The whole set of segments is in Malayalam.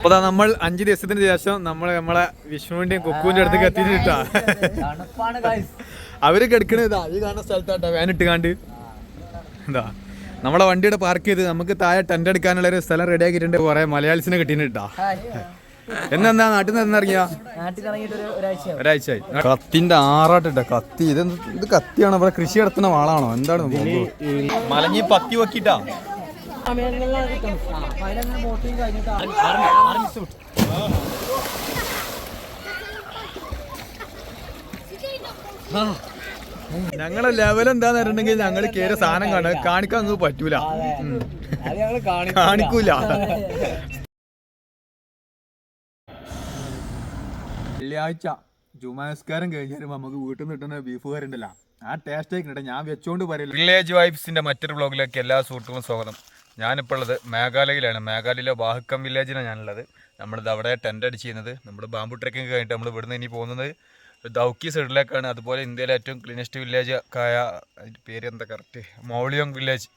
അപ്പൊ നമ്മൾ 5 ദിവസത്തിന് ശേഷം നമ്മളെ വിഷ്ണുവിന്റെയും കുക്കുവിന്റെ അടുത്തേക്ക് എത്തിയിട്ടാ. അവര് കിടക്കണ ഇതാ ഈ കാണുന്ന സ്ഥലത്താട്ടാ വാനിട്ട് കാണ്ട്. എന്താ നമ്മളെ വണ്ടിയുടെ പാർക്ക് ചെയ്ത് നമുക്ക് താഴെ ടെന്റ് എടുക്കാനുള്ള ഒരു സ്ഥലം റെഡി ആക്കിയിട്ടുണ്ട്. കുറെ മലയാളീസിനെ കിട്ടിയിട്ടാ. എന്നാ നാട്ടിൽ നിന്ന് ഇറങ്ങിയാ ഒരാഴ്ചയായി. കത്തിന്റെ ആറാട്ടിട്ട കത്തി. ഇത് കത്തിയാണോ? ഇവിടെ കൃഷി നടത്തുന്ന വാളാണോ? എന്താണ് മലഞ്ഞി പത്തി വെക്കിട്ടാ. ഞങ്ങളെ ലെവൽ എന്താന്ന് പറഞ്ഞിട്ടുണ്ടെങ്കിൽ ഞങ്ങൾ കേറിയ സാധനം കാണിക്കാൻ അങ്ങ് പറ്റൂല, കാണിക്കൂല. വെള്ളിയാഴ്ച ജുമാസ്കാരം കഴിഞ്ഞാൽ നമുക്ക് വീട്ടിൽ നിന്ന് കിട്ടുന്ന ബീഫ് കറി ഉണ്ടല്ലോ, ആ ടേസ്റ്റ് ആയിക്കട്ടെ. ഞാൻ വെച്ചോണ്ട് പറയില്ല. വില്ലേജ് വൈബ്സിന്റെ മറ്റൊരു വ്ളോഗിലേക്ക് എല്ലാ സുഹൃത്തുക്കളും സ്വാഗതം. ഞാനിപ്പോൾ ഉള്ളത് മേഘാലയയിലാണ്. മേഘാലയയിലെ ബാഹുക്കം വില്ലേജിലാണ് ഞാനുള്ളത്. നമ്മളിത് അവിടെ ടെൻ്റ് അടിച്ച് ചെയ്യുന്നത്. നമ്മൾ ബാമ്പു ട്രെക്കിങ് കഴിഞ്ഞിട്ട് നമ്മൾ ഇവിടുന്ന് ഇനി പോകുന്നത് ദൗക്കി സൈഡിലേക്കാണ്. അതുപോലെ ഇന്ത്യയിലെ ഏറ്റവും ക്ലീനസ്റ്റ് വില്ലേജ് ആയ പേര് എന്താ കറക്റ്റ്, മൗളിയോങ് വില്ലേജ്.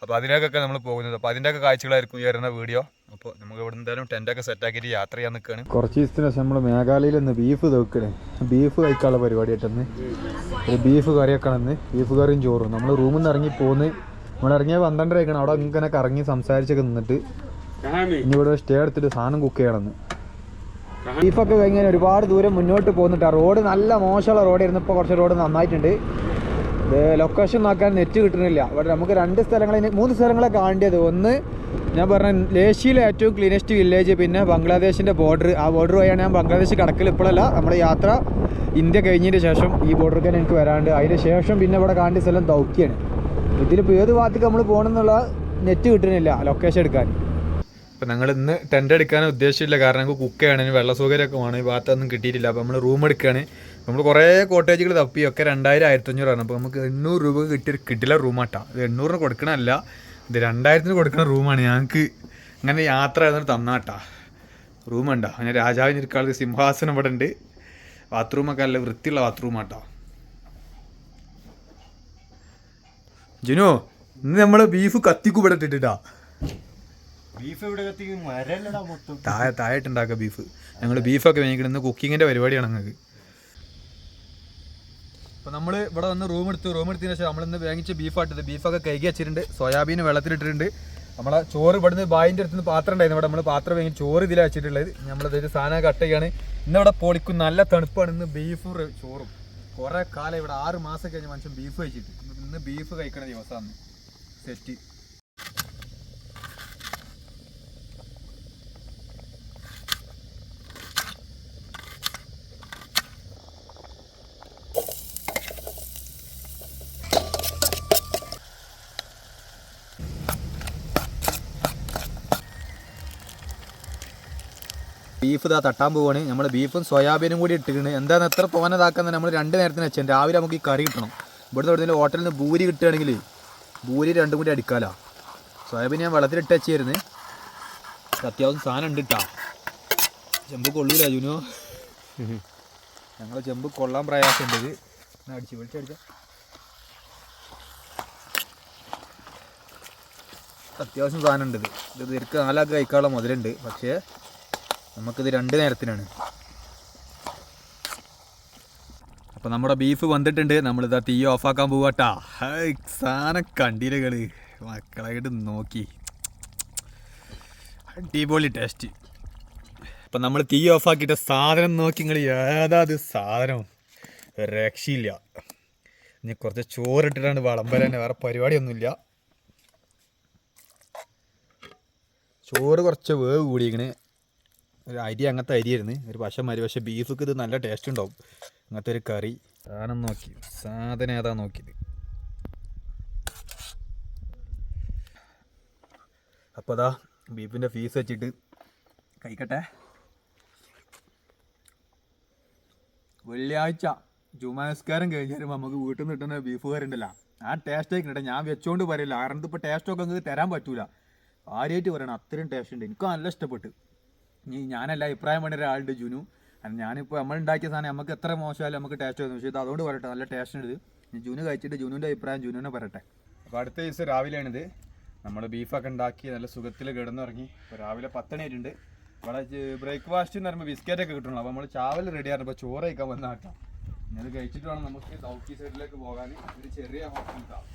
അപ്പോൾ അതിലേക്കൊക്കെ നമ്മൾ പോകുന്നത്. അപ്പോൾ അതിൻ്റെയൊക്കെ കാഴ്ചകളായിരിക്കും ഈ വരുന്ന വീഡിയോ. അപ്പോൾ നമുക്ക് ഇവിടെ എന്തായാലും ടെൻ്റൊക്കെ സെറ്റാക്കിയിട്ട് യാത്ര ചെയ്യാൻ നിൽക്കുകയാണ്. കുറച്ച് ദിവസത്തിന് ശേഷം നമ്മൾ മേഘാലയയിൽ നിന്ന് ബീഫ് തൂക്കണേ, ബീഫ് കഴിക്കാനുള്ള പരിപാടിയായിട്ടെന്ന്. ഒരു ബീഫ് കറി വെക്കണമെന്ന്, ബീഫ് കറിയും ചോറും. നമ്മൾ റൂമിൽ നിന്ന് ഇറങ്ങി പോന്ന്, നമ്മളിറങ്ങിയ 12:30 ആയിക്കണം. അവിടെ ഇങ്ങനെ കറങ്ങി സംസാരിച്ചൊക്കെ നിന്നിട്ട് ഇനി ഇവിടെ സ്റ്റേ എടുത്തിട്ട് സാധനം കുക്ക് ചെയ്യണമെന്ന്. ബീഫൊക്കെ കഴിഞ്ഞാൽ ഒരുപാട് ദൂരം മുന്നോട്ട് പോകുന്നിട്ടാണ്. റോഡ് നല്ല മോശമുള്ള റോഡായിരുന്നു. ഇപ്പോൾ കുറച്ച് റോഡ് നന്നായിട്ടുണ്ട്. ലൊക്കേഷൻ നോക്കാൻ നെറ്റ് കിട്ടുന്നില്ല. ഇവിടെ നമുക്ക് 3 സ്ഥലങ്ങളെ കാണേണ്ടത്. ഒന്ന് ഞാൻ പറഞ്ഞ ഏഷ്യയിലെ ഏറ്റവും ക്ലീനസ്റ്റ് വില്ലേജ്, പിന്നെ ബംഗ്ലാദേശിൻ്റെ ബോർഡർ. ആ ബോർഡർ വഴിയാണ് ഞാൻ ബംഗ്ലാദേശ് കടക്കൽ. ഇപ്പോഴല്ല, നമ്മുടെ യാത്ര ഇന്ത്യ കഴിഞ്ഞതിന് ശേഷം ഈ ബോർഡറിൽ എനിക്ക് വരാണ്ട്. അതിന് ശേഷം പിന്നെ ഇവിടെ കാണേണ്ട സ്ഥലം ദൗക്കിയാണ്. ഇതിലിപ്പോൾ ഏത് ഭാഗത്തേക്ക് നമ്മൾ പോകണമെന്നുള്ള നെറ്റ് കിട്ടുന്നില്ല ലൊക്കേഷൻ എടുക്കാൻ. അപ്പോൾ ഞങ്ങൾ ഇന്ന് ടെൻ്റ് എടുക്കാൻ ഉദ്ദേശിച്ചില്ല. കാരണം നമുക്ക് കുക്ക് ചെയ്യണം, വെള്ള സൗകര്യമൊക്കെ വേണം. ഈ ഭാഗത്തൊന്നും കിട്ടിയിട്ടില്ല. അപ്പോൾ നമ്മൾ റൂം എടുക്കുകയാണ്. നമ്മൾ കുറേ കോട്ടേജുകൾ തപ്പി, ഒക്കെ 2000 1500 ആണ്. അപ്പോൾ നമുക്ക് 800 രൂപ കിട്ടില്ല റൂമാട്ടാ. ഇത് 800 കൊടുക്കണമല്ല, ഇത് 2000 കൊടുക്കുന്ന റൂമാണ്. ഞങ്ങൾക്ക് അങ്ങനെ യാത്ര ചെയ്തിട്ട് തന്നാട്ടാ. റൂമുണ്ടോ അങ്ങനെ രാജാവിന് ഇരിക്കാനുള്ള സിംഹാസനം ഇവിടെ ഉണ്ട്. ബാത്റൂമൊക്കെ നല്ല വൃത്തിയുള്ള ബാത്റൂമാട്ടോ. ജിനു, ഇന്ന് നമ്മൾ ബീഫ് കത്തിക്കും ഇവിടെ ഇട്ടിട്ടാ. താഴെട്ടുണ്ടാക്കുക ബീഫ്. ഞങ്ങൾ ബീഫൊക്കെ വാങ്ങിക്കണം. ഇന്ന് കുക്കിങ്ങിൻ്റെ പരിപാടിയാണ് ഞങ്ങൾക്ക്. അപ്പോൾ നമ്മൾ ഇവിടെ വന്ന് റൂം എടുത്തതിന് ശേഷം നമ്മളിന്ന് വാങ്ങിച്ച ബീഫായിട്ടത്. ബീഫൊക്കെ കഴുകി വെച്ചിട്ടുണ്ട്. സോയാബീൻ വെള്ളത്തിലിട്ടിട്ടുണ്ട്. നമ്മളെ ചോറ് ഇവിടുന്ന് ബായിൻ്റെ അടുത്ത് നിന്ന് പാത്രം ഉണ്ടായിരുന്നു. ഇവിടെ നമ്മൾ പാത്രം വാങ്ങി ചോറ് ഇതിലാണ് വെച്ചിട്ടുള്ളത്. നമ്മളിതൊരു സാധനം കട്ട് ചെയ്യാണ്. ഇന്നിവിടെ പൊളിക്കും, നല്ല തണുപ്പാണ്. ഇന്ന് ബീഫും ചോറും. കുറേ കാലം ഇവിടെ 6 മാസം കഴിഞ്ഞ മനുഷ്യൻ ബീഫ് കഴിച്ചിട്ട്. ഇന്ന് ബീഫ് കഴിക്കണ ദിവസമാണ്. സെറ്റ് ബീഫ് ഇതാ തട്ടാൻ പോവുകയാണ്. നമ്മൾ ബീഫും സോയാബീനും കൂടി ഇട്ടിട്ടുണ്ട്. എന്താണെന്ന് എത്ര തോന്നതാക്കുന്നത് നമ്മൾ 2 നേരത്തിന് വെച്ചാൽ രാവിലെ നമുക്ക് ഈ കറി കിട്ടണം. ഇവിടുന്ന് എവിടെയെങ്കിലും ഹോട്ടലിൽ നിന്ന് ബൂരി കിട്ടുകയാണെങ്കിൽ ബൂരി 2 കൂടി അടിക്കാമല്ലോ. സോയാബീൻ ഞാൻ വെള്ളത്തിലിട്ട് വെച്ചായിരുന്നു. അത്യാവശ്യം സാധനം ഉണ്ട് കേട്ടോ. ചെമ്പ് കൊള്ളൂല ജുനു. ഞങ്ങൾ ചെമ്പ് കൊള്ളാൻ പ്രയാസമുണ്ട്. ഇത് വിളിച്ചടിച്ച അത്യാവശ്യം സാധനം ഉണ്ട്. ഇത് തിരക്ക് 4 ആൾക്ക് കഴിക്കാനുള്ള മുതലുണ്ട്. പക്ഷേ നമുക്കിത് 2 നേരത്തിനാണ്. അപ്പോൾ നമ്മുടെ ബീഫ് വന്നിട്ടുണ്ട്. നമ്മളിതാ തീ ഓഫാക്കാൻ പോവാട്ടാ. സാധനം കണ്ടിരകൾ മക്കളായിട്ട് നോക്കി, അടിപൊളി ടേസ്റ്റ്. അപ്പം നമ്മൾ തീ ഓഫാക്കിയിട്ട് സാധനം നോക്കി നിങ്ങൾ ഏതാ അത് സാധനം, രക്ഷയില്ല. ഇനി കുറച്ച് ചോറിട്ടിട്ടാണ് വിളമ്പരാൻ, വേറെ പരിപാടിയൊന്നുമില്ല. ചോറ് കുറച്ച് വേവ് കൂടിയിരിക്കണ്. ഒരു അരി അങ്ങനത്തെ അരിയായിരുന്നു, ഒരു വശം പക്ഷേ ബീഫൊക്കെ ഇത് നല്ല ടേസ്റ്റ് ഉണ്ടാവും. അങ്ങനത്തെ ഒരു കറി. സാധനം നോക്കി, സാധനം ഏതാ നോക്കിയത്. അപ്പോൾ അതാ ബീഫിൻ്റെ പീസ് വെച്ചിട്ട് കഴിക്കട്ടെ. വെള്ളിയാഴ്ച ജുമാസ്കാരം കഴിഞ്ഞാൽ നമുക്ക് വീട്ടിൽ നിന്ന് കിട്ടുന്ന ബീഫ് കറി ഉണ്ടല്ലോ, ആ ടേസ്റ്റ് ആയിക്കട്ടെ. ഞാൻ വെച്ചോണ്ട് പറയില്ല, കാരണം ഇതിപ്പോൾ ടേസ്റ്റൊക്കെ നിങ്ങൾക്ക് തരാൻ പറ്റൂല. ആദ്യമായിട്ട് പറയണം, അത്രയും ടേസ്റ്റ് ഉണ്ട്. എനിക്ക് നല്ല ഇഷ്ടപ്പെട്ടു. ഇനി ഞാനല്ല അഭിപ്രായം വേണ്ട ഒരാളുണ്ട് ജുനു. ഞാനിപ്പോൾ നമ്മളുണ്ടാക്കിയ സാധനം നമുക്ക് എത്ര മോശമായാലും നമുക്ക് ടേസ്റ്റ് വരുന്നു. പക്ഷേ ഇത് അതുകൊണ്ട് പറയട്ടെ, നല്ല ടേസ്റ്റ് ഉണ്ട്. ഇനി ജുനു കഴിച്ചിട്ട് ജുനുവിൻ്റെ അഭിപ്രായം ജുനുവിനെ പറയട്ടെ. അപ്പോൾ അടുത്ത ദിവസം രാവിലെയാണിത്. നമ്മൾ ബീഫൊക്കെ ഉണ്ടാക്കി നല്ല സുഖത്തിൽ കിടന്നുറങ്ങി. ഇപ്പോൾ രാവിലെ 10 മണി ആയിട്ടുണ്ട്. ഇവിടെ ബ്രേക്ക്ഫാസ്റ്റ് എന്ന് പറയുമ്പോൾ ബിസ്ക്കറ്റൊക്കെ കിട്ടണല്ലോ. അപ്പോൾ നമ്മൾ ചാവൽ റെഡിയാണ്. ഇപ്പോൾ ചോറ് കഴിക്കാൻ വന്ന കേട്ടോ. ഇനി അത് കഴിച്ചിട്ട് വേണം നമുക്ക് സൗത്ത് സൈഡിലേക്ക് പോകാൻ. ഒരു ചെറിയ ഹോട്ടൽ ഇതാണ്.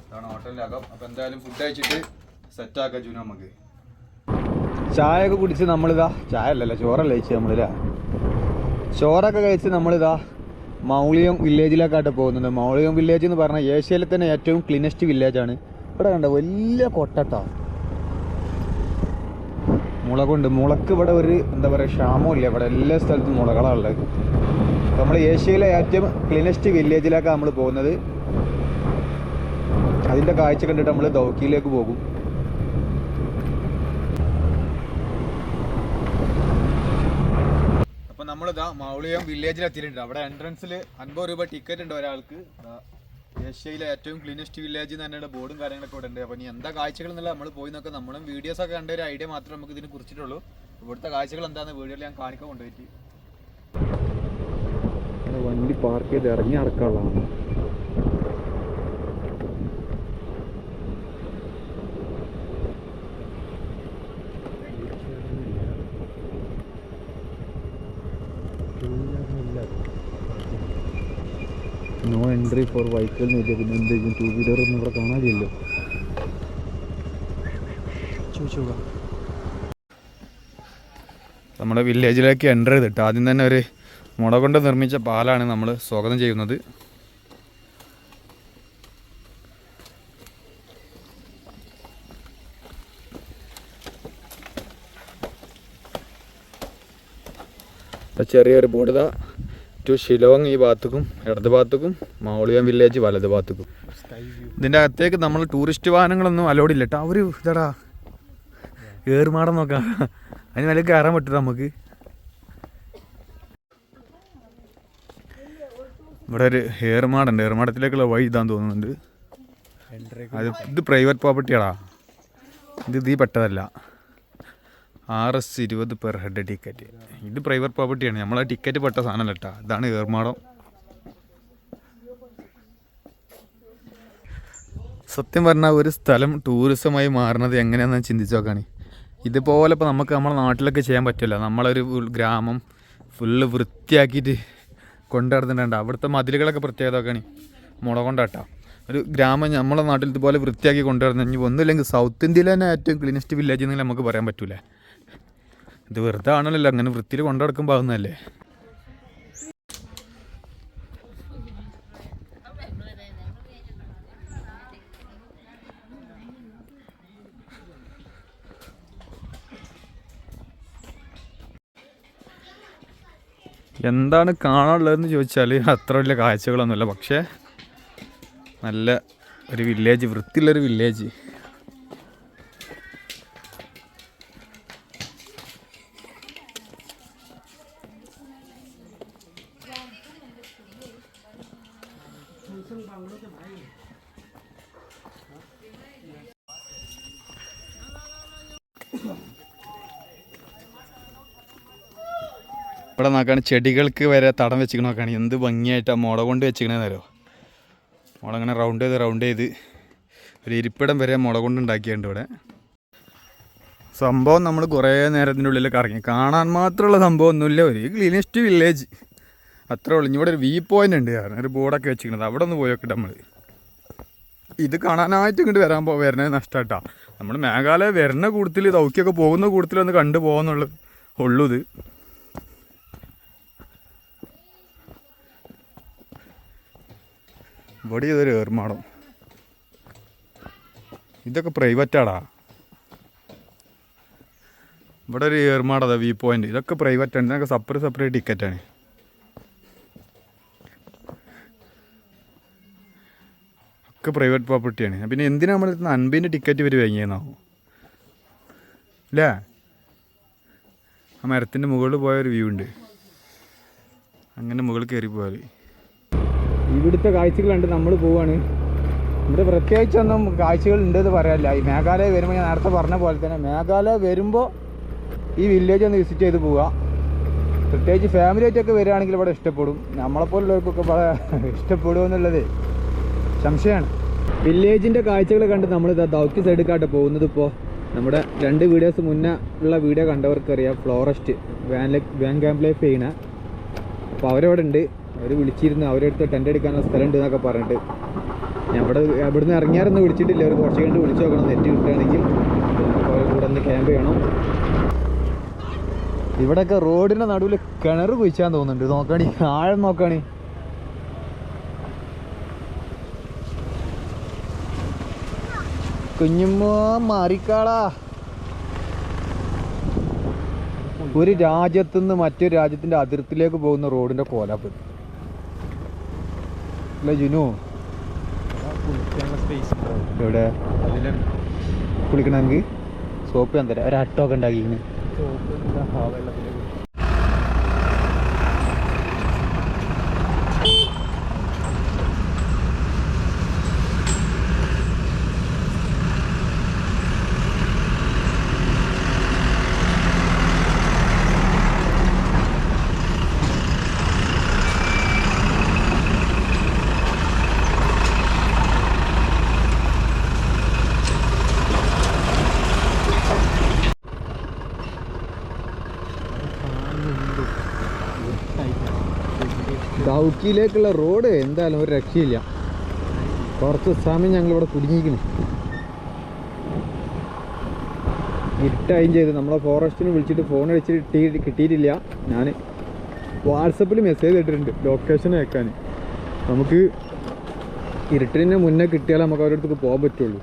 ഇതാണ് ഹോട്ടലിലാകാം. അപ്പോൾ എന്തായാലും ഫുഡ് കഴിച്ചിട്ട് സെറ്റാക്കാം ജൂന നമുക്ക്. ചായ ഒക്കെ കുടിച്ച് നമ്മളിതാ, ചായ അല്ലല്ലോ ചോറല്ല കഴിച്ച് നമ്മളിതാ, ചോറൊക്കെ കഴിച്ച് നമ്മളിതാ മൗളിയം വില്ലേജിലേക്കായിട്ട് പോകുന്നുണ്ട്. മൗളിയം വില്ലേജ് എന്ന് പറഞ്ഞാൽ ഏഷ്യയിലെ തന്നെ ഏറ്റവും ക്ലീനസ്റ്റ് വില്ലേജാണ്. ഇവിടെ കണ്ട വലിയ കൊട്ടട്ടാ മുളകുണ്ട്. മുളക്ക് ഇവിടെ ഒരു എന്താ പറയുക ക്ഷാമമില്ല. ഇവിടെ എല്ലാ സ്ഥലത്തും മുളകളാണ് ഉള്ളത്. നമ്മൾ ഏഷ്യയിലെ ഏറ്റവും ക്ലീനസ്റ്റ് വില്ലേജിലേക്കാണ് നമ്മൾ പോകുന്നത്. അതിൻ്റെ കാഴ്ച കണ്ടിട്ട് നമ്മൾ ദൗക്കിയിലേക്ക് പോകും. അപ്പോൾ നമ്മളിതാ മൗളിയം വില്ലേജിൽ എത്തിയിട്ടുണ്ട്. അവിടെ എൻട്രൻസിൽ 50 രൂപ ടിക്കറ്റ് ഉണ്ട് ഒരാൾക്ക്. ഏഷ്യയിലെ ഏറ്റവും ക്ലീനസ്റ്റ് വില്ലേജ് എന്ന് തന്നെ ബോർഡും കാര്യങ്ങളൊക്കെ ഇവിടെ ഉണ്ട്. അപ്പോൾ ഇനി എന്താ കാഴ്ചകൾ എന്നുള്ള നമ്മൾ പോയി നോക്കാം. നമ്മളും വീഡിയോസൊക്കെ കണ്ട ഒരു ഐഡിയ മാത്രമേ നമുക്ക് ഇതിനെ കുറിച്ചിട്ടുള്ളൂ. ഇവിടുത്തെ കാഴ്ചകൾ എന്താണെന്ന് വീഡിയോയിൽ ഞാൻ കാണിക്കാൻ കൊണ്ടുപോയിട്ട് വണ്ടി പാർക്ക് ചെയ്ത് ഇറങ്ങി നടക്കാനുള്ളതാണ്. നോ എൻട്രി ഫോർ വെഹിക്കിൾ എന്ന് വെച്ചാൽ പിന്നെ എന്തെങ്കിലും 2 വീലർ ഒന്നും ഇവിടെ കാണാനില്ലല്ലോ. നമ്മുടെ വില്ലേജിലേക്ക് എൻ്റർ ചെയ്തിട്ട് ആദ്യം തന്നെ ഒരു മുള കൊണ്ട് നിർമ്മിച്ച പാലാണ് നമ്മൾ സ്വാഗതം ചെയ്യുന്നത്. ചെറിയൊരു ബോർഡ് ഇതാ, ടു ഷിലോങ് ഈ ഭാഗത്തേക്കും ഇടത് ഭാഗത്തേക്കും, മൗളിയം വില്ലേജ് വലത് ഭാഗത്തേക്കും. ഇതിൻ്റെ അകത്തേക്ക് നമ്മൾ ടൂറിസ്റ്റ് വാഹനങ്ങളൊന്നും അലോഡ് ഇല്ല കേട്ടോ. അവർ ഇതാടാ ഏറുമാടം നോക്കാം, അതിന് വില കയറാൻ പറ്റില്ല നമുക്ക്. ഇവിടെ ഒരു ഏറുമാടുണ്ട്. ഏറുമാടത്തിലേക്കുള്ള വഴി ഇതാന്ന് തോന്നുന്നുണ്ട്. ഇത് പ്രൈവറ്റ് പ്രോപ്പർട്ടിയാടാ. ഇത് പെട്ടതല്ല. Rs20 per head ticket. ഇത് പ്രൈവറ്റ് പ്രോപ്പർട്ടിയാണ്. നമ്മളെ ടിക്കറ്റ് പെട്ട സാധനമല്ല കേട്ടോ. ഇതാണ് ഏർമാടം. സത്യം പറഞ്ഞാൽ ഒരു സ്ഥലം ടൂറിസമായി മാറുന്നത് എങ്ങനെയാണെന്ന് ചിന്തിച്ച് നോക്കുകയാണ്. ഇതുപോലെ ഇപ്പോൾ നമുക്ക് നമ്മളെ നാട്ടിലൊക്കെ ചെയ്യാൻ പറ്റില്ല. നമ്മളൊരു ഗ്രാമം ഫുള്ള് വൃത്തിയാക്കിയിട്ട് കൊണ്ടുനടന്നിട്ടുണ്ട്. അവിടുത്തെ മതിലുകളൊക്കെ പ്രത്യേകത നോക്കുകയാണ്. മുള കൊണ്ടാട്ടോ ഒരു ഗ്രാമം നമ്മളെ നാട്ടിൽ ഇതുപോലെ വൃത്തിയാക്കി കൊണ്ടുവരുന്നത്. ഇനി ഒന്നുമില്ലെങ്കിൽ സൗത്ത് ഇന്ത്യയിൽ തന്നെ ഏറ്റവും ക്ലീനസ്റ്റ് വില്ലേജ് എന്നെങ്കിൽ നമുക്ക് പറയാൻ പറ്റൂല. ഇത് വെറുതെ ആണല്ലോ അങ്ങനെ വൃത്തിയിൽ കൊണ്ടുനടക്കുമ്പോൾ ആകുന്നതല്ലേ. എന്താണ് കാണാനുള്ളതെന്ന് ചോദിച്ചാൽ അത്ര വലിയ കാഴ്ചകളൊന്നുമില്ല. പക്ഷേ നല്ല ഒരു വില്ലേജ്, വൃത്തിയുള്ളൊരു വില്ലേജ്. ഇവിടെ നോക്കുകയാണ് ചെടികൾക്ക് വരെ തടം വെച്ചിക്കണ നോക്കുകയാണ്. എന്ത് ഭംഗിയായിട്ടാണ് മുള കൊണ്ട് വെച്ചിക്കണേന്നല്ലോ. മുള അങ്ങനെ റൗണ്ട് ചെയ്ത് ഒരു ഇരിപ്പിടം വരെ മുള കൊണ്ട് ഉണ്ടാക്കിയിട്ടുണ്ട് ഇവിടെ. സംഭവം നമ്മൾ കുറേ നേരത്തിൻ്റെ ഉള്ളിൽ കറങ്ങി. കാണാൻ മാത്രമുള്ള സംഭവം ഒന്നുമില്ല. ഒരു ക്ലീനസ്റ്റ് വില്ലേജ് അത്രേ ഉള്ളൂ. ഇവിടെ ഒരു വ്യൂ പോയിൻ്റ് ഉണ്ട്, ഒരു ബോർഡൊക്കെ വെച്ചിരിക്കുന്നത്. അവിടെ ഒന്ന് പോയൊക്കെ നമ്മൾ ഇത് കാണാനായിട്ട് ഇങ്ങോട്ട് വരുന്നത് നഷ്ടമായിട്ടാ. നമ്മൾ മേഘാലയ വരുന്ന കൂട്ടത്തിൽ ദൗക്കിയൊക്കെ പോകുന്ന കൂട്ടത്തിലൊന്ന് കണ്ടു പോകുന്നുള്ളൂ ഇത്. ഇവിടെ ഇതൊരു ഏർമാടം. ഇതൊക്കെ പ്രൈവറ്റാടാ. ഇവിടെ ഒരു ഏർമാടതാ വ്യൂ പോയിന്റ്. ഇതൊക്കെ പ്രൈവറ്റാണ്. ഇതൊക്കെ സെപ്പറേറ്റ് ടിക്കറ്റാണ്. ഒക്കെ പ്രൈവറ്റ് പ്രോപ്പർട്ടിയാണ്. പിന്നെ എന്തിനാ നമ്മൾ 50 ടിക്കറ്റ് ഇവർ വാങ്ങിയെന്നാവും അല്ലേ. ആ മരത്തിൻ്റെ മുകളിൽ പോയൊരു വ്യൂ ഉണ്ട്. അങ്ങനെ മുകളിൽ കയറി പോയാൽ ഇവിടുത്തെ കാഴ്ചകൾ കണ്ട് നമ്മൾ പോവാണ്. ഇവിടെ പ്രത്യേകിച്ചൊന്നും കാഴ്ചകൾ ഉണ്ടെന്ന് പറയാനില്ല. ഈ മേഘാലയ വരുമ്പോൾ ഞാൻ നേരത്തെ പറഞ്ഞ പോലെ തന്നെ മേഘാലയ വരുമ്പോൾ ഈ വില്ലേജ് ഒന്ന് വിസിറ്റ് ചെയ്ത് പോവുക. പ്രത്യേകിച്ച് ഫാമിലി ആയിട്ടൊക്കെ വരികയാണെങ്കിൽ ഇവിടെ ഇഷ്ടപ്പെടും. നമ്മളെപ്പോലുള്ളവർക്കൊക്കെ ഇവിടെ ഇഷ്ടപ്പെടുമോ എന്നുള്ളത് സംശയമാണ്. വില്ലേജിൻ്റെ കാഴ്ചകൾ കണ്ട് നമ്മൾ ദൗക്കി സൈഡിലേക്കാട്ട് പോകുന്നത്. ഇപ്പോൾ നമ്മുടെ 2 വീഡിയോസ് മുന്നേ ഉള്ള വീഡിയോ കണ്ടവർക്കറിയാം, ഫ്ലോറസ്റ്റ് വാൻ ക്യാമ്പ് ലൈഫ് ചെയ്യണ. അപ്പോൾ അവരവിടെ ഉണ്ട്, അവർ വിളിച്ചിരുന്നു, അവരെടുത്ത് ടെൻ്റ് അടിക്കാനുള്ള സ്ഥലം ഉണ്ട് എന്നൊക്കെ പറഞ്ഞിട്ട്. ഞാൻ ഇവിടുന്ന് ഇറങ്ങിയാറൊന്നും വിളിച്ചിട്ടില്ല, അവർ കുറച്ച് കഴിഞ്ഞിട്ട് വിളിച്ചു നോക്കണം, നെറ്റ് കിട്ടുകയാണെങ്കിൽ നമുക്ക് അവരെ കൂടെ ഒന്ന് ക്യാമ്പ് ചെയ്യണം. ഇവിടെയൊക്കെ റോഡിൻ്റെ നടുവിൽ കിണർ കുഴിച്ചാൻ തോന്നുന്നുണ്ട്. നോക്കാണി, ആഴം നോക്കാണി. കുഞ്ഞുമ്മ മാറിക്കാളാ. ഒരു രാജ്യത്തുനിന്ന് മറ്റൊരു രാജ്യത്തിന്റെ അതിർത്തിയിലേക്ക് പോകുന്ന റോഡിന്റെ കോലാപ്പ് അല്ല ജുനു? എവിടെ കുളിക്കണമെങ്കിൽ സോപ്പ് ഞാൻ തരാം. ഒരു അട്ടൊക്കെ ഉണ്ടാക്കിങ്ങനെ. ദൗക്കിയിലേക്കുള്ള റോഡ് എന്തായാലും ഒരു രക്ഷയില്ല. കുറച്ച് സമയം ഞങ്ങളിവിടെ കുടുങ്ങിയിരിക്കുന്നു. ഇരുട്ടായും ചെയ്ത് നമ്മളെ ഫോറസ്റ്റിന് വിളിച്ചിട്ട് ഫോൺ അടിച്ചിട്ട് കിട്ടിയിട്ടില്ല. ഞാൻ വാട്സപ്പിൽ മെസ്സേജ് ഇട്ടിട്ടുണ്ട് ലൊക്കേഷൻ അയക്കാൻ. നമുക്ക് ഇരുട്ടിന് മുന്നേ കിട്ടിയാലേ നമുക്ക് അവരുടെ അടുത്തേക്ക് പോകാൻ പറ്റുള്ളൂ.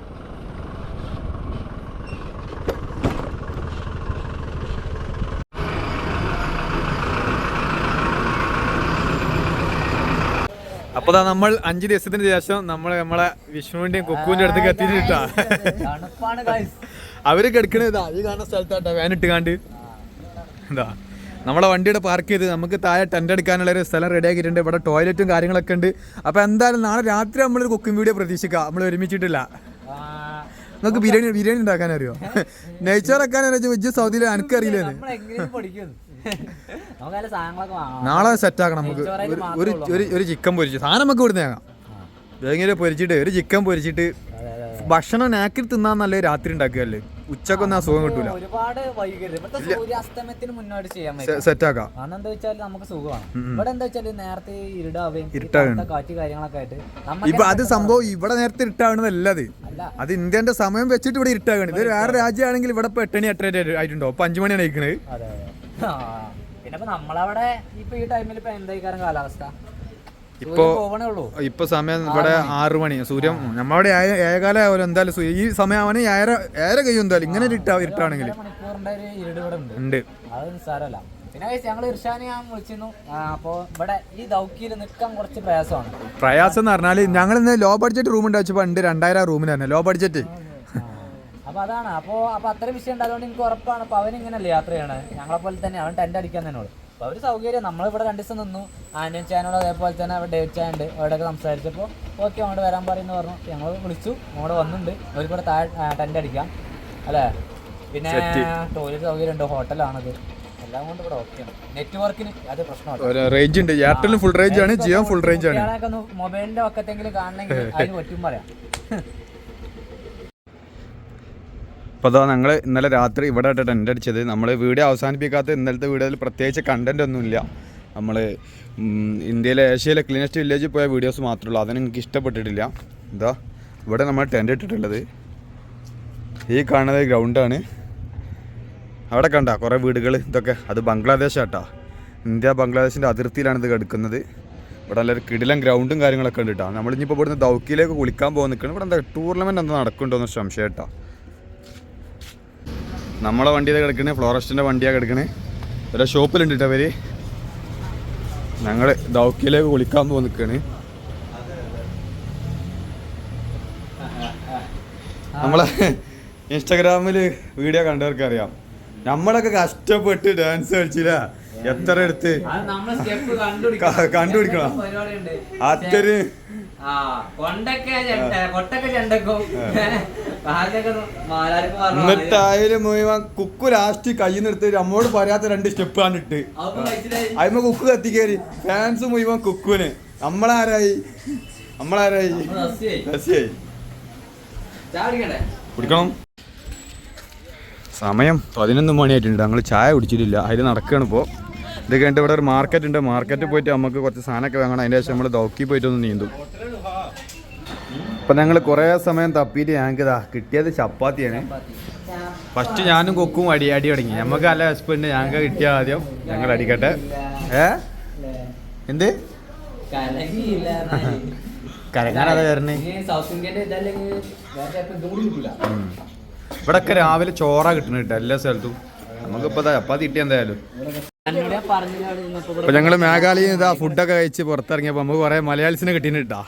അപ്പോൾ നമ്മൾ 5 ദിവസത്തിന് ശേഷം നമ്മളെ വിഷ്ണുവിന്റെയും കുക്കുവിന്റെ അടുത്തേക്ക് എത്തിയിട്ടാ. അവര് കിടക്കണതാ ഈ കാണുന്ന സ്ഥലത്താട്ടാ, വാനിട്ട് കാണ്ട്. എന്താ നമ്മളെ വണ്ടിയുടെ പാർക്ക് ചെയ്ത് നമുക്ക് താഴെ ടെൻ്റ് എടുക്കാനുള്ള ഒരു സ്ഥലം റെഡി ആക്കിയിട്ടുണ്ട്. ഇവിടെ ടോയ്ലറ്റും കാര്യങ്ങളൊക്കെ ഉണ്ട്. അപ്പോൾ എന്തായാലും നാളെ രാത്രി നമ്മളൊരു കുക്കിംഗ് വീഡിയോ പ്രതീക്ഷിക്കാം. നമ്മൾ ഒരുമിച്ചിട്ടില്ല. നമുക്ക് ബിരിയാണി ഉണ്ടാക്കാൻ അറിയോ? നെയ്ച്ചോർ വെക്കാൻ അറിയാം. സൗദിയിൽ എനിക്കറിയില്ലേ? നാളെ സെറ്റ് ആക്കണം. നമുക്ക് ഒരു ചിക്കൻ പൊരിച്ച് സാധനം നമുക്ക് ഇവിടുന്ന് വാങ്ങാം. തേങ്ങ പൊരിച്ചിട്ട് ഒരു ചിക്കൻ പൊരിച്ചിട്ട് ഭക്ഷണം നാക്കിൽ തിന്നാൻ നല്ല രാത്രി ഉണ്ടാക്കുകയല്ലേ, ഉച്ചക്കൊന്നും ആ സുഖം കിട്ടൂല. ഒരുപാട് സൂര്യാസ്തമയത്തിന് മുന്നോട്ട് ചെയ്യാൻ സെറ്റ് ആക്കാം. എന്താ വെച്ചാൽ നമുക്ക് സുഖമാണ്. ഇവിടെ എന്താ വെച്ചാൽ നേരത്തെ കാറ്റ് കാര്യങ്ങളൊക്കെ ആയിട്ട് ഇപ്പൊ അത് സംഭവം ഇവിടെ നേരത്തെ ഇരുട്ടാകണതല്ല. അത് ഇന്ത്യന്റെ സമയം വെച്ചിട്ട് ഇവിടെ ഇരുട്ടാകണം. ഇത് വേറെ രാജ്യമാണെങ്കിൽ ഇവിടെ ഇപ്പൊ 8 മണി 8:30 ആയിട്ടുണ്ടോ? ഇപ്പൊ 5 മണിയാണ് കഴിക്കണത്. പിന്നെ നമ്മളവിടെ ഇപ്പൊ ഈ ടൈമിൽ ഇപ്പൊ എന്തായിക്കാരം കാലാവസ്ഥ? ഇപ്പൊ സമയം ഇവിടെ 6 മണി. സൂര്യൻ നമ്മളവിടെ 7:15 ആവുമല്ലോ. എന്തായാലും ഈ സമയമാണ് 7:30 കഴിയും എന്തായാലും. ഇങ്ങനെ ഇരുട്ടാണെങ്കിൽ ഉണ്ട്. അത് നിസ്സാരമല്ല. പിന്നെ ഞങ്ങൾ ഇർഷാനെ ഞാൻ വിളിച്ചിരുന്നു. അപ്പൊ ഇവിടെ ഈ ദൗക്കിയിൽ നിൽക്കാൻ കുറച്ച് പ്രയാസം എന്ന് പറഞ്ഞാല് ഞങ്ങൾ ഇന്ന് ലോ ബഡ്ജറ്റ് റൂം ഉണ്ടാച്ചപ്പോ ഉണ്ട് 2000 റൂമിന് തന്നെ ലോ ബഡ്ജറ്റ്. അപ്പൊ അതാണ്. അപ്പൊ അത്ര വിഷയം ഉണ്ട്. അതുകൊണ്ട് എനിക്ക് ഉറപ്പാണ്. അപ്പൊ അവനിങ്ങനല്ലേ യാത്ര ചെയ്യണത്, ഞങ്ങളെ പോലെ തന്നെ. അവൻ ടെന്റ് അടിക്കാൻ തന്നെയുള്ളൂ. അപ്പോൾ അവർ സൗകര്യം. നമ്മളിവിടെ 2 ദിവസം നിന്നു. ആന്റൺ ചാനോട് അതേപോലെ തന്നെ അവിടെ ഡേറ്റ് ചാനുണ്ട്. അവിടെയൊക്കെ സംസാരിച്ചപ്പോൾ ഓക്കെ അങ്ങോട്ട് വരാൻ പറയുന്നു പറഞ്ഞു. ഞങ്ങൾ വിളിച്ചു, അങ്ങോട്ട് വന്നിട്ടുണ്ട്. അവർക്കൂടെ താഴെ ടെൻ്റ് അടിക്കാം അല്ലേ. പിന്നെ ടോയ്ലറ്റ് സൗകര്യം ഉണ്ട്, ഹോട്ടലാണത്. എല്ലാം കൊണ്ട് ഇവിടെ ഓക്കെയാണ്. നെറ്റ്വർക്കിന് അത് പ്രശ്നമാണ്. റേഞ്ച് ഉണ്ട്. എയർടെൽ ഫുൾ റേഞ്ച് ആണ്, ജിയോ ഫുൾ റേഞ്ച് ആണ്. മൊബൈലിൻ്റെ ഒക്കത്തെങ്കിലും കാണണമെങ്കിൽ അതിന് പറ്റും പറയാം. അപ്പോൾ അതാ ഞങ്ങൾ ഇന്നലെ രാത്രി ഇവിടെ ടെൻ്റ് അടിച്ചത്. നമ്മൾ വീഡിയോ അവസാനിപ്പിക്കാത്ത ഇന്നലത്തെ വീഡിയോയിൽ പ്രത്യേകിച്ച് കണ്ടന്റ് ഒന്നുമില്ല. നമ്മൾ ഇന്ത്യയിലെ ഏഷ്യയിലെ ക്ലീനസ്റ്റ് വില്ലേജിൽ പോയ വീഡിയോസ് മാത്രമേ ഉള്ളൂ. അതിന് എനിക്ക് ഇഷ്ടപ്പെട്ടിട്ടില്ല. എന്താ ഇവിടെ നമ്മൾ ടെൻ്റ് ഇട്ടിട്ടുള്ളത് ഈ കാണുന്നത് ഗ്രൗണ്ടാണ്. അവിടെ കണ്ട കുറേ വീടുകൾ ഇതൊക്കെ. അത് ബംഗ്ലാദേശാട്ടാ. ഇന്ത്യ ബംഗ്ലാദേശിൻ്റെ അതിർത്തിയിലാണ് ഇത് കിടക്കുന്നത്. ഇവിടെ നല്ലൊരു കിടിലൻ ഗ്രൗണ്ടും കാര്യങ്ങളൊക്കെ ഉണ്ട് കേട്ടോ. നമ്മളിനിപ്പോൾ ഇവിടുന്ന് ദൗക്കിയിലേക്ക് കുളിക്കാൻ പോകാൻ നിൽക്കണം. ഇവിടെ എന്താ ടൂർണമെൻറ്റ് എന്താ നടക്കുന്നുണ്ടോ എന്ന് സംശയം കേട്ടോ. നമ്മളെ വണ്ടിയാണ് കിടക്കണേ, ഫ്ലോറസ്റ്റിൻ്റെ വണ്ടിയാണ് കിടക്കണേ. ഒരു ഷോപ്പിലുണ്ട് കേട്ടോ അവർ. ഞങ്ങൾ ദൗക്കിയിലേക്ക് കുളിക്കാൻ പോകാൻ നിൽക്കുകയാണ്. നമ്മളെ ഇൻസ്റ്റാഗ്രാമിൽ വീഡിയോ കണ്ടവർക്ക് അറിയാം, നമ്മളൊക്കെ കഷ്ടപ്പെട്ട് ഡാൻസ് കളിച്ചില്ല. എത്ര എടുത്ത് കണ്ടുപിടിക്കണം. അത്രയും എന്നിട്ടായാലും മുഴുവൻ കുക്കു ലാസ്റ്റ് കയ്യിൽ നിർത്തി നമ്മോട് പറയാത്ത 2 സ്റ്റെപ്പ് കണ്ടിട്ട് അതിന് കുക്കു കത്തിക്കേറി. ഫാൻസ് മുഴുവൻ കുക്കുവിന്. നമ്മളാരായി റസിയായി. കുടിക്കണം. സമയം 11 മണിയായിട്ടുണ്ട്. ഞങ്ങൾ ചായ കുടിച്ചിട്ടില്ല, അതിൽ നടക്കുകയാണ് ഇപ്പോൾ. ഇത് കഴിഞ്ഞിട്ട് ഇവിടെ ഒരു മാർക്കറ്റ് ഉണ്ട്, മാർക്കറ്റിൽ പോയിട്ട് നമുക്ക് കുറച്ച് സാധനമൊക്കെ വാങ്ങണം. അതിൻ്റെ ശേഷം നമ്മൾ ദൗക്കി പോയിട്ടൊന്ന് നീന്തും. അപ്പം ഞങ്ങൾ കുറേ സമയം തപ്പിയിട്ട് ഞങ്ങൾക്ക് കിട്ടിയത് ചപ്പാത്തിയാണ്. ഫസ്റ്റ് ഞാനും കൊക്കും അടി തുടങ്ങി. നമുക്ക് നല്ല വിശപ്പുണ്ട്, ഞങ്ങൾക്ക് കിട്ടിയ ആദ്യം ഞങ്ങൾ അടിക്കട്ടെ. എന്ത് കരഞ്ഞാലത് വരണേ. ഇവിടെ ഒക്കെ രാവിലെ ചോറ കിട്ടണ കേട്ടോ എല്ലാ സ്ഥലത്തും. നമുക്കിപ്പോ ചപ്പാത്തി കിട്ടിയ എന്തായാലും. അപ്പൊ ഞങ്ങള് മേഘാലയ ഇതാ ഫുഡൊക്കെ കഴിച്ച് പുറത്തിറങ്ങിയപ്പോ നമുക്ക് കുറെ മലയാളീസിനെ കിട്ടീന് കിട്ടാ.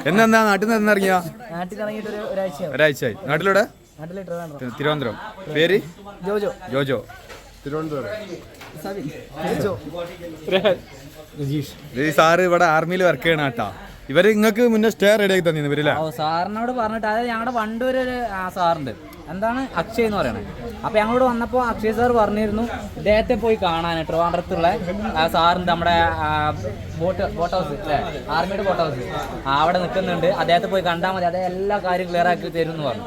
എന്നാ നാട്ടിൽ നിന്ന് ഇറങ്ങിയാ? ഒരാഴ്ചയായി. നാട്ടിലൂടെ? തിരുവനന്തപുരം. പേര്? ജോജോ. തിരുവനന്തപുരം. സാറ് ഇവിടെ ആർമിയിൽ വർക്ക് ചെയ്യണ കേട്ടാ. ഇവര് നിങ്ങൾക്ക് മുന്നേ സ്റ്റേ റെഡി ആക്കി തന്നെ ഇവരില്ല? സാറിനോട് പറഞ്ഞിട്ട്, അതായത് ഞങ്ങളുടെ വണ്ടൂര് ഒരു സാറുണ്ട്, എന്താണ് അക്ഷയ് എന്ന് പറയണത്. അപ്പോൾ ഞങ്ങളോട് വന്നപ്പോൾ അക്ഷയ് സാർ പറഞ്ഞിരുന്നു ഇദ്ദേഹത്തെ പോയി കാണാൻ. ട്രിവാൻഡ്രത്തുള്ള സാറിൻ്റെ നമ്മുടെ ബോട്ട് ഹൗസ് അല്ലേ, ആർമിയുടെ ബോട്ട് ഹൗസ് അവിടെ നിൽക്കുന്നുണ്ട്. അദ്ദേഹത്തെ പോയി കണ്ടാൽ മതി, അദ്ദേഹം എല്ലാ കാര്യം ക്ലിയർ ആക്കി തരും എന്ന് പറഞ്ഞു.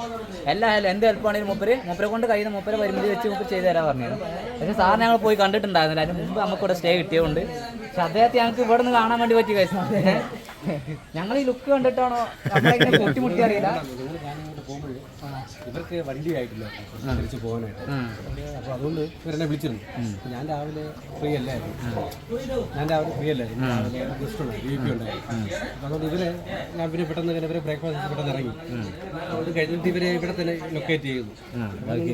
എന്ത് ഹെൽപ്പാണെങ്കിലും മൂപ്പരെ കൊണ്ട് കഴിയുന്ന മൂപ്പരെ പരിമിതി വെച്ച് മൂപ്പർ ചെയ്തു തരാൻ പറഞ്ഞിരുന്നു. പക്ഷേ സാർ ഞങ്ങൾ പോയി കണ്ടിട്ടുണ്ടായിരുന്നില്ല. അതിന് മുമ്പ് നമുക്കിവിടെ സ്റ്റേ കിട്ടിയതുകൊണ്ട്. പക്ഷെ അദ്ദേഹത്തെ ഞങ്ങൾക്ക് ഇവിടെ നിന്ന് കാണാൻ വേണ്ടി പറ്റി കഴിച്ചു. ഞങ്ങൾ ഈ ലുക്ക് കണ്ടിട്ടാണോ നമ്മളിങ്ങനെ കൂട്ടിമുട്ടി അറിയില്ല. ഇവർക്ക് വണ്ടി ആയിട്ടില്ല തിരിച്ച് പോകാനായിട്ട്. അപ്പോൾ അതുകൊണ്ട് ഇവരെന്നെ വിളിച്ചിരുന്നു. ഞാൻ രാവിലെ ഫ്രീ അല്ലായിരുന്നു. രാവിലെ ഗസ്റ്റ് ഉണ്ടായിരുന്നു, VIP ഉണ്ടായിരുന്നു. അപ്പോൾ അതുകൊണ്ട് ഞാൻ പിന്നെ പെട്ടെന്ന് ഇവരെ ബ്രേക്ക്ഫാസ്റ്റ് പെട്ടെന്ന് ഇറങ്ങി. അത് കഴിഞ്ഞിട്ട് ഇവരെ ഇവിടെ തന്നെ ലൊക്കേറ്റ് ചെയ്യുന്നു.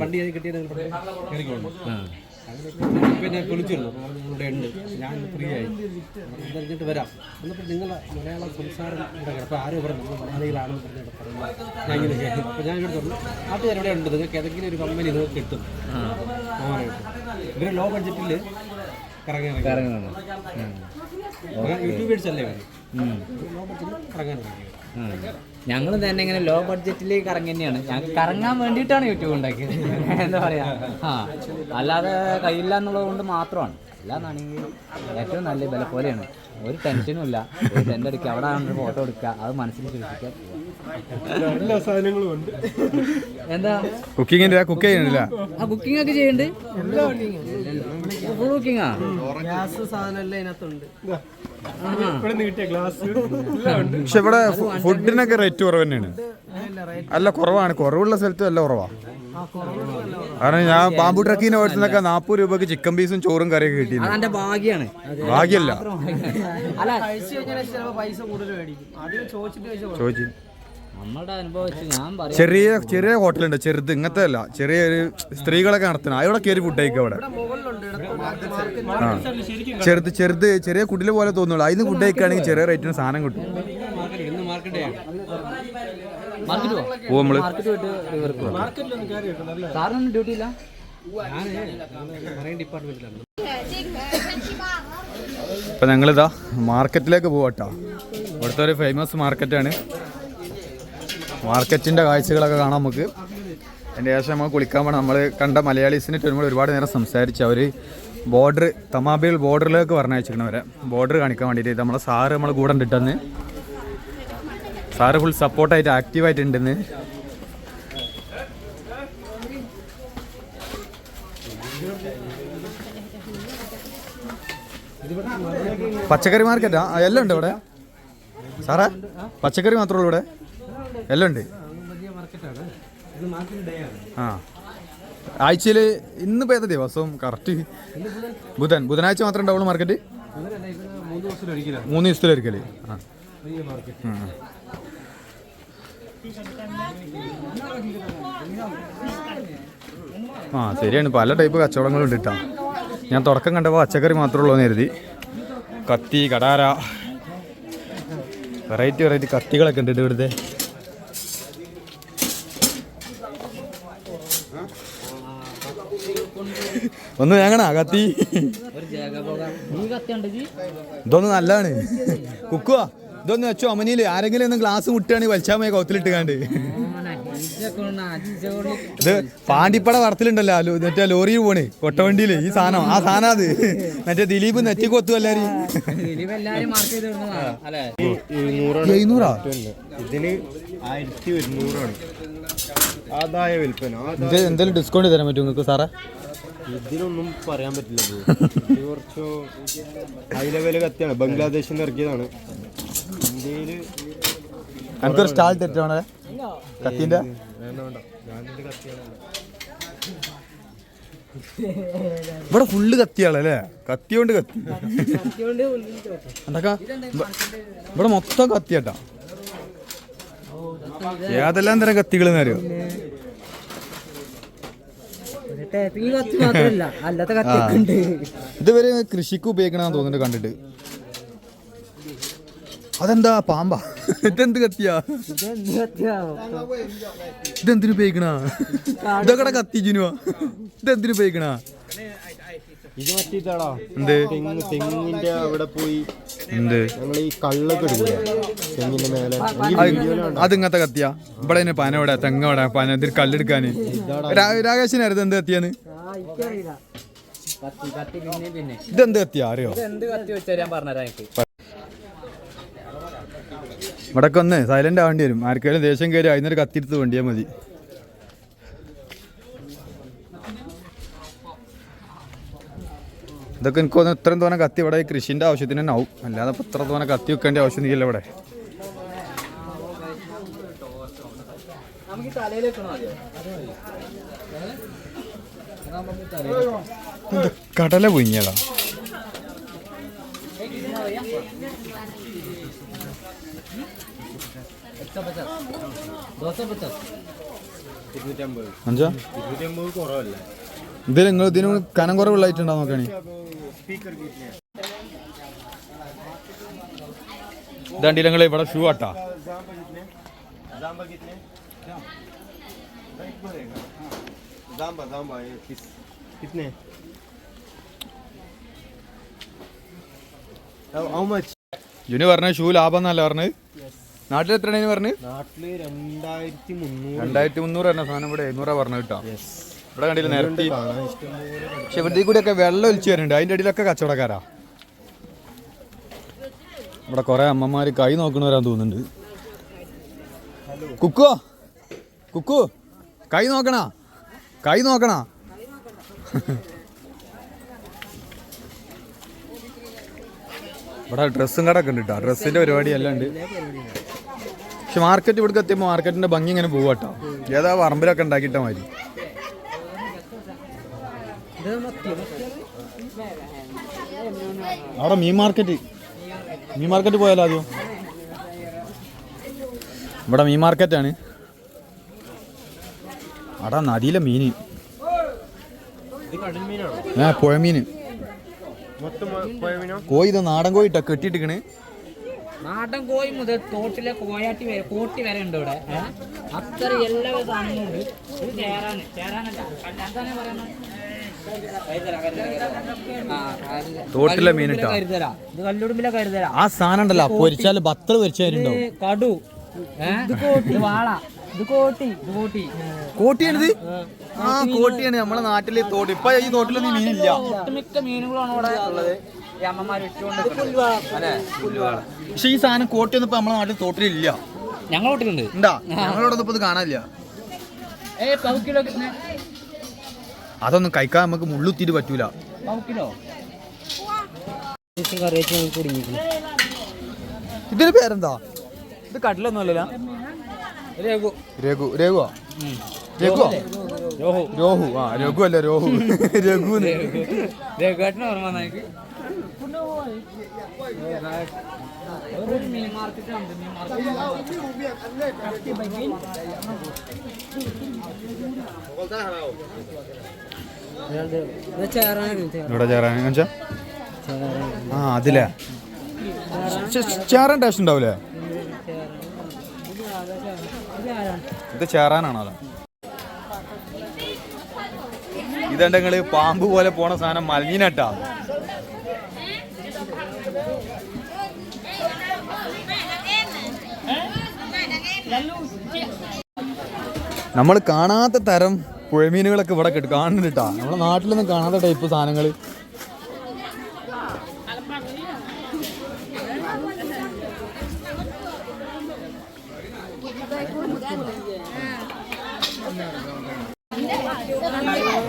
വണ്ടി കിട്ടിയത് കയറിക്കൊള്ളു. പിന്നെ വിളിച്ചിരുന്നു, ഇവിടെ ഉണ്ട്, ഞാൻ ഫ്രീ ആയി, കഴിഞ്ഞിട്ട് വരാം. എന്നിട്ട് നിങ്ങളെ മലയാളം സംസാരം ഇവിടെ അപ്പോൾ ആരും ഇവിടെ മലയാളികളാണെന്ന് പറഞ്ഞിട്ട് പറയുന്നത് ഞാൻ ഇങ്ങനെ ചെയ്തു. അപ്പോൾ ഞാൻ ഇവിടെ പറഞ്ഞു നാട്ടുകാർ ഇവിടെ ഉണ്ട്, നിങ്ങൾക്ക് ഏതെങ്കിലും ഒരു കമ്പനി നിങ്ങൾക്ക് കിട്ടും പോകാനായിട്ട്. ഇവർ ലോ ബഡ്ജറ്റിൽ കറങ്ങാൻ യൂട്യൂബേഴ്സ് അല്ലേ ഇവർ, ലോ ബഡ്ജറ്റിൽ കറങ്ങാൻ ഞങ്ങൾ തന്നെ ഇങ്ങനെ ലോ ബഡ്ജറ്റിലേക്ക് കറങ്ങി തന്നെയാണ്. ഞങ്ങൾക്ക് കറങ്ങാൻ വേണ്ടിയിട്ടാണ് യൂട്യൂബ് ഉണ്ടാക്കിയത്. എന്താ പറയാ, അല്ലാതെ കഴിയില്ല എന്നുള്ളത് കൊണ്ട് മാത്രമാണ്. അല്ലാന്നാണെങ്കിൽ ഏറ്റവും നല്ല വില പോലെയാണ്. ഒരു ടെൻഷനും ഇല്ല. ഒരു ടെൻ്റ് എടുക്കുക, അവിടെ ആണെങ്കിൽ ഫോട്ടോ എടുക്കുക, അത് മനസ്സിൽ സൂക്ഷിക്കുക. എല്ലാ സാധനങ്ങളും ഉണ്ട്. എന്താ കുക്കിംഗ് ഒക്കെ ചെയ്യുന്നില്ല? കുക്കിംഗ് ഒക്കെ ചെയ്യുന്നുണ്ട്. ഫുൾ കുക്കിംഗാ. ഗ്യാസ് സാധനം എല്ലാം ഇതിനകത്തുണ്ട്. പക്ഷെ ഇവിടെ ഫുഡിനൊക്കെ റേറ്റ് കുറവ് തന്നെയാണ്. അല്ല കുറവാണ്, കുറവുള്ള സ്ഥലത്തും അല്ല കുറവാ. കാരണം ഞാൻ ബാമ്പു ട്രക്കിന്റെ ഓട്ടത്തിനൊക്കെ 40 രൂപക്ക് ചിക്കൻ പീസും ചോറും കറിയൊക്കെ കിട്ടിയിരുന്നു. അതെന്റെ ഭാഗ്യാണ്. ഭാഗ്യല്ല, പൈസ കൂടുതൽ മേടിക്കും. ആദ്യം ചോദിച്ചു. നമ്മളുടെ അനുഭവം വെച്ച് ഞാൻ പറയാം, ചെറിയ ഹോട്ടലുണ്ട്, ചെറുത് ഇങ്ങനത്തെ അല്ല, ചെറിയൊരു സ്ത്രീകളൊക്കെ നടത്തണം. അവിടെ കയറി ഫുഡ് കഴിക്കും. അവിടെ ചെറിയ കുടില് പോലെ തോന്നുള്ളൂ. അതിന് ഫുഡ് കഴിക്കുകയാണെങ്കിൽ ചെറിയ റേറ്റിന് സാധനം കിട്ടും. ഓ നമ്മള് സാറിനൊന്നും ഡ്യൂട്ടി ഇല്ല? ഇപ്പൊ ഞങ്ങളിതാ മാർക്കറ്റിലേക്ക് പോവാട്ടോ. ഇവിടുത്തെ ഒരു ഫേമസ് മാർക്കറ്റാണ്. മാർക്കറ്റിൻ്റെ കാഴ്ചകളൊക്കെ കാണാം നമുക്ക്. അതിൻ്റെ ശേഷം നമ്മൾ കുളിക്കാൻ പോകണം. നമ്മൾ കണ്ട മലയാളീസിനായിട്ട് നമ്മൾ ഒരുപാട് നേരം സംസാരിച്ച് അവർ തമാബിൽ ബോർഡറിലേക്ക് പറഞ്ഞയച്ചിരിക്കണവരെ ബോർഡർ കാണിക്കാൻ വേണ്ടിയിട്ട് നമ്മളെ സാറ് നമ്മളെ കൂടെ ഉണ്ടിട്ടെന്ന്. സാറ് ഫുൾ സപ്പോർട്ടായിട്ട് ആക്റ്റീവായിട്ടുണ്ടെന്ന്. പച്ചക്കറി മാർക്കറ്റാ? എല്ലാം ഉണ്ട് ഇവിടെ സാറേ? പച്ചക്കറി മാത്രമേ ഉള്ളൂ ഇവിടെ? എല്ലാം ഉണ്ട്. ആ, ആഴ്ചയിൽ ഇന്നിപ്പോൾ ഏതാ ദിവസം കറക്റ്റ്? ബുധനാഴ്ച മാത്രമേ ഉണ്ടാവുള്ളൂ മാർക്കറ്റ്? 3 ദിവസത്തിലൊരിക്കല്. ശരിയാണ്, പല ടൈപ്പ് കച്ചവടങ്ങളുണ്ട് കേട്ടോ. ഞാൻ തുടക്കം കണ്ടപ്പോൾ പച്ചക്കറി മാത്രമേ ഉള്ളൂ എന്ന് കരുതി. കത്തി, കടാര, വെറൈറ്റി കത്തികളൊക്കെ ഉണ്ട് ഇവിടുത്തെ. ഒന്ന് ഞങ്ങണ കത്തി, ഇതൊന്ന് നല്ലതാണ്. കുക്കുവാ, ഇതൊന്ന് വെച്ചോ അമനിയില്. ആരെങ്കിലും ഒന്ന് ഗ്ലാസ് മുട്ടുകയാണെങ്കിൽ വലിച്ചാൽ മതി കൗത്തിലിട്ട് കണ്ട്. ഇത് പാണ്ടിപ്പട വറത്തിലുണ്ടല്ലോ മറ്റേ ലോറിയിൽ പോണേ കൊട്ടവണ്ടിയില്. ഈ സാധനം ആ സാധനം അത് മറ്റേ ദിലീപ് നെറ്റി കൊത്തു എല്ലാരും. 700 ഇതിന് 1100 ആദായ വിൽപ്പന. എന്തെങ്കിലും ഡിസ്കൗണ്ട് തരാൻ പറ്റുമോ നിങ്ങൾക്ക് സാറേ? ഇതിനൊന്നും പറയാൻ പറ്റില്ല. ഇത് കുറച്ച് ഹൈ ലെവൽ കത്തിയാണ്, ബംഗ്ലാദേശിൽ നിന്ന് ഇറക്കിയതാണ്. ഇന്ത്യയിൽ എനിക്കൊരു സ്റ്റാൾ തെറ്റാണ് കത്തിന്റെ. വേണ്ട, ഞാനിത് കത്തിയാണ്. ഇവിടെ ഫുള്ള് കത്തിയാളല്ലേ, കത്തിയോണ്ട് കത്തി. എന്താ ഇവിടെ മൊത്തം കത്തിയാട്ടാ. ഏതെല്ലാം തരം കത്തികളെന്ന് അറിയോ? ഇതുവരെ കൃഷിക്ക് ഉപയോഗിക്കണമെന്ന് തോന്നുന്നുണ്ട് കണ്ടിട്ട്. അതെന്താ പാമ്പാ? ഇതെന്ത് കത്തിയാ? ഇതെന്തിനു ഉപയോഗിക്കണ? ഇതൊക്കെ കത്തിച്ചിനുവാ. ഇതെന്തിനു ഉപയോഗിക്കണ? ഇത് പറ്റിട്ടാടാ എന്ത് തെങ്ങിന്റെ അവിടെ പോയി എന്ത് ഞങ്ങൾ ഈ കള്ളൊക്കെ എടുക്കൂല തെങ്ങിന്റെ മേലെ. അതിങ്ങനത്തെ കത്തിയാ? ഇവിടെ പനവിടെ തെങ്ങവിടെ പന ഇതിൽ കല്ലെടുക്കാന്. രാകേഷിനായിരുന്നു എന്ത് കത്തിയാന്ന്? ഇതെന്ത് കത്തിയാ അറിയോ? ഇവിടൊക്കെ ഒന്ന് സൈലന്റ് ആവേണ്ടി വരും. ആർക്കെങ്കിലും ദേഷ്യം കയറി അതിനൊരു കത്തിയെടുത്ത് വേണ്ടിയാൽ മതി. ഇതൊക്കെ എനിക്ക് തോന്നുന്നു ഇത്രയും തോന്നെ കത്തി ഇവിടെ കൃഷിന്റെ ആവശ്യത്തിന് തന്നെ ആവും. അല്ലാതെ ഇപ്പം ഇത്ര തോന്നെ കത്തി വെക്കേണ്ട ആവശ്യം ഇല്ല ഇവിടെ. കടല പൊങ്ങിയതാ. അഞ്ചാ കുറവല്ല. ഇത് നിങ്ങൾ ഇതിന് കനം കുറവുള്ളായിട്ടുണ്ടാവും നോക്കണേ. ഇതാണ്ടി ഞങ്ങൾ ഇവിടെ ഷൂ ആട്ടാ. ജുന് പറഞ്ഞ ഷൂ ലാഭം എന്നല്ല പറഞ്ഞത്. നാട്ടിൽ എത്രയാണ് പറഞ്ഞത്? നാട്ടില് 2300. 2300 പറഞ്ഞ സാധനം ഇവിടെ 700 പറഞ്ഞു കിട്ടാം. ഇവിടെ കണ്ടില്ല നിരത്തി. പക്ഷെ ഇവിടെ കൂടി ഒക്കെ വെള്ളം ഒലിച്ചു വരുന്നുണ്ട്. അതിന്റെ അടിയിലൊക്കെ കച്ചവടക്കാരാ. ഇവിടെ കൊറേ അമ്മമാര് കൈ നോക്കണവരാന്ന് തോന്നുന്നുണ്ട്. കുക്കോ കുക്കു കൈ നോക്കണ, കൈ നോക്കണ. ഇവിടെ ഡ്രസ്സും കട ഒക്കെ ഉണ്ട് കേട്ടോ. ഡ്രസ്സിന്റെ പരിപാടി എല്ലാം ഉണ്ട്. പക്ഷെ മാർക്കറ്റ് ഇവിടെ എത്തിയപ്പോൾ മാർക്കറ്റിന്റെ ഭംഗി ഇങ്ങനെ പോവാട്ടോ. ഏതാ പറമ്പിലൊക്കെ ഉണ്ടാക്കിയിട്ട മാതിരി. അവിടെ മീൻ മാർക്കറ്റ് പോയാലോ ആദ്യം? ഇവിടെ മീൻ മാർക്കറ്റാണ്. അവിടെ നദിയിലെ മീന്, പുഴമീന്. കോഴി ഇത് നാടൻ കോഴി ഇട്ടാ കെട്ടിട്ടിക്കണ്. നാടൻ കോഴി മുതൽ തോട്ടിലെ കോയാട്ടി വരെ കോട്ടി വരെ ഉണ്ട് ഇവിടെ. അത്ര എല്ലാ സാധനങ്ങളും ഇത് തോട്ടിലെ മീനിട്ടാ. ഇത് കല്ലുടുമ്പിലെ കരുതല. ആ സാധനം ഉണ്ടല്ലോ പൊരിച്ചാല് ബത്തള് പൊരിച്ചാലുണ്ടോ? കടു, വാള, ഇത് കോട്ടി. കോട്ടിയാണിത്? ആ കോട്ടിയാണ് നമ്മളെ നാട്ടില് തോട്ടി. ഇപ്പൊ ഈ തോട്ടിലൊന്നും മീനില്ല. ഒട്ടുമിക്ക മീനുകളാണ് ഇവിടെ ഉള്ളത്. പക്ഷെ ഈ സാധനം കോട്ടിയൊന്നും ഇപ്പൊ നമ്മളെ നാട്ടിൽ തോട്ടിലില്ല. ഞങ്ങളോട്ടിലുണ്ട്. ഉണ്ടാ? ഞങ്ങളോടൊന്നും ഇപ്പൊ ഇത് കാണാനില്ല. അതൊന്നും കഴിക്കാൻ നമുക്ക് മുള്ളുത്തിട്ട് പറ്റൂല. ഇതിന് പേരെന്താ? ഇത് കടലൊന്നും അല്ലല്ലോ. രഘു. രഘുവാ? രോഹു. ആ രഘു അല്ല രോഹു. രഘുന്ന്. രഘുവേട്ടന് ഓർമ്മ മീൻ മാർക്കറ്റ്. ഇവിടെ ചേരാൻ ആ അതിലേ ചേരാൻ ടേസ്റ്റ് ഉണ്ടാവൂലേ? ഇത് ചേരാനാണോ? അതാ ഇതെന്താ നിങ്ങള് പാമ്പ് പോലെ പോണ സാധനം മലഞ്ഞിനട്ടാ. നമ്മൾ കാണാത്ത തരം പുഴമീനുകളൊക്കെ ഇവിടെ കാണുന്നുണ്ട് കേട്ടാ. നമ്മളെ നാട്ടിലൊന്നും കാണാത്ത ടൈപ്പ് സാധനങ്ങൾ.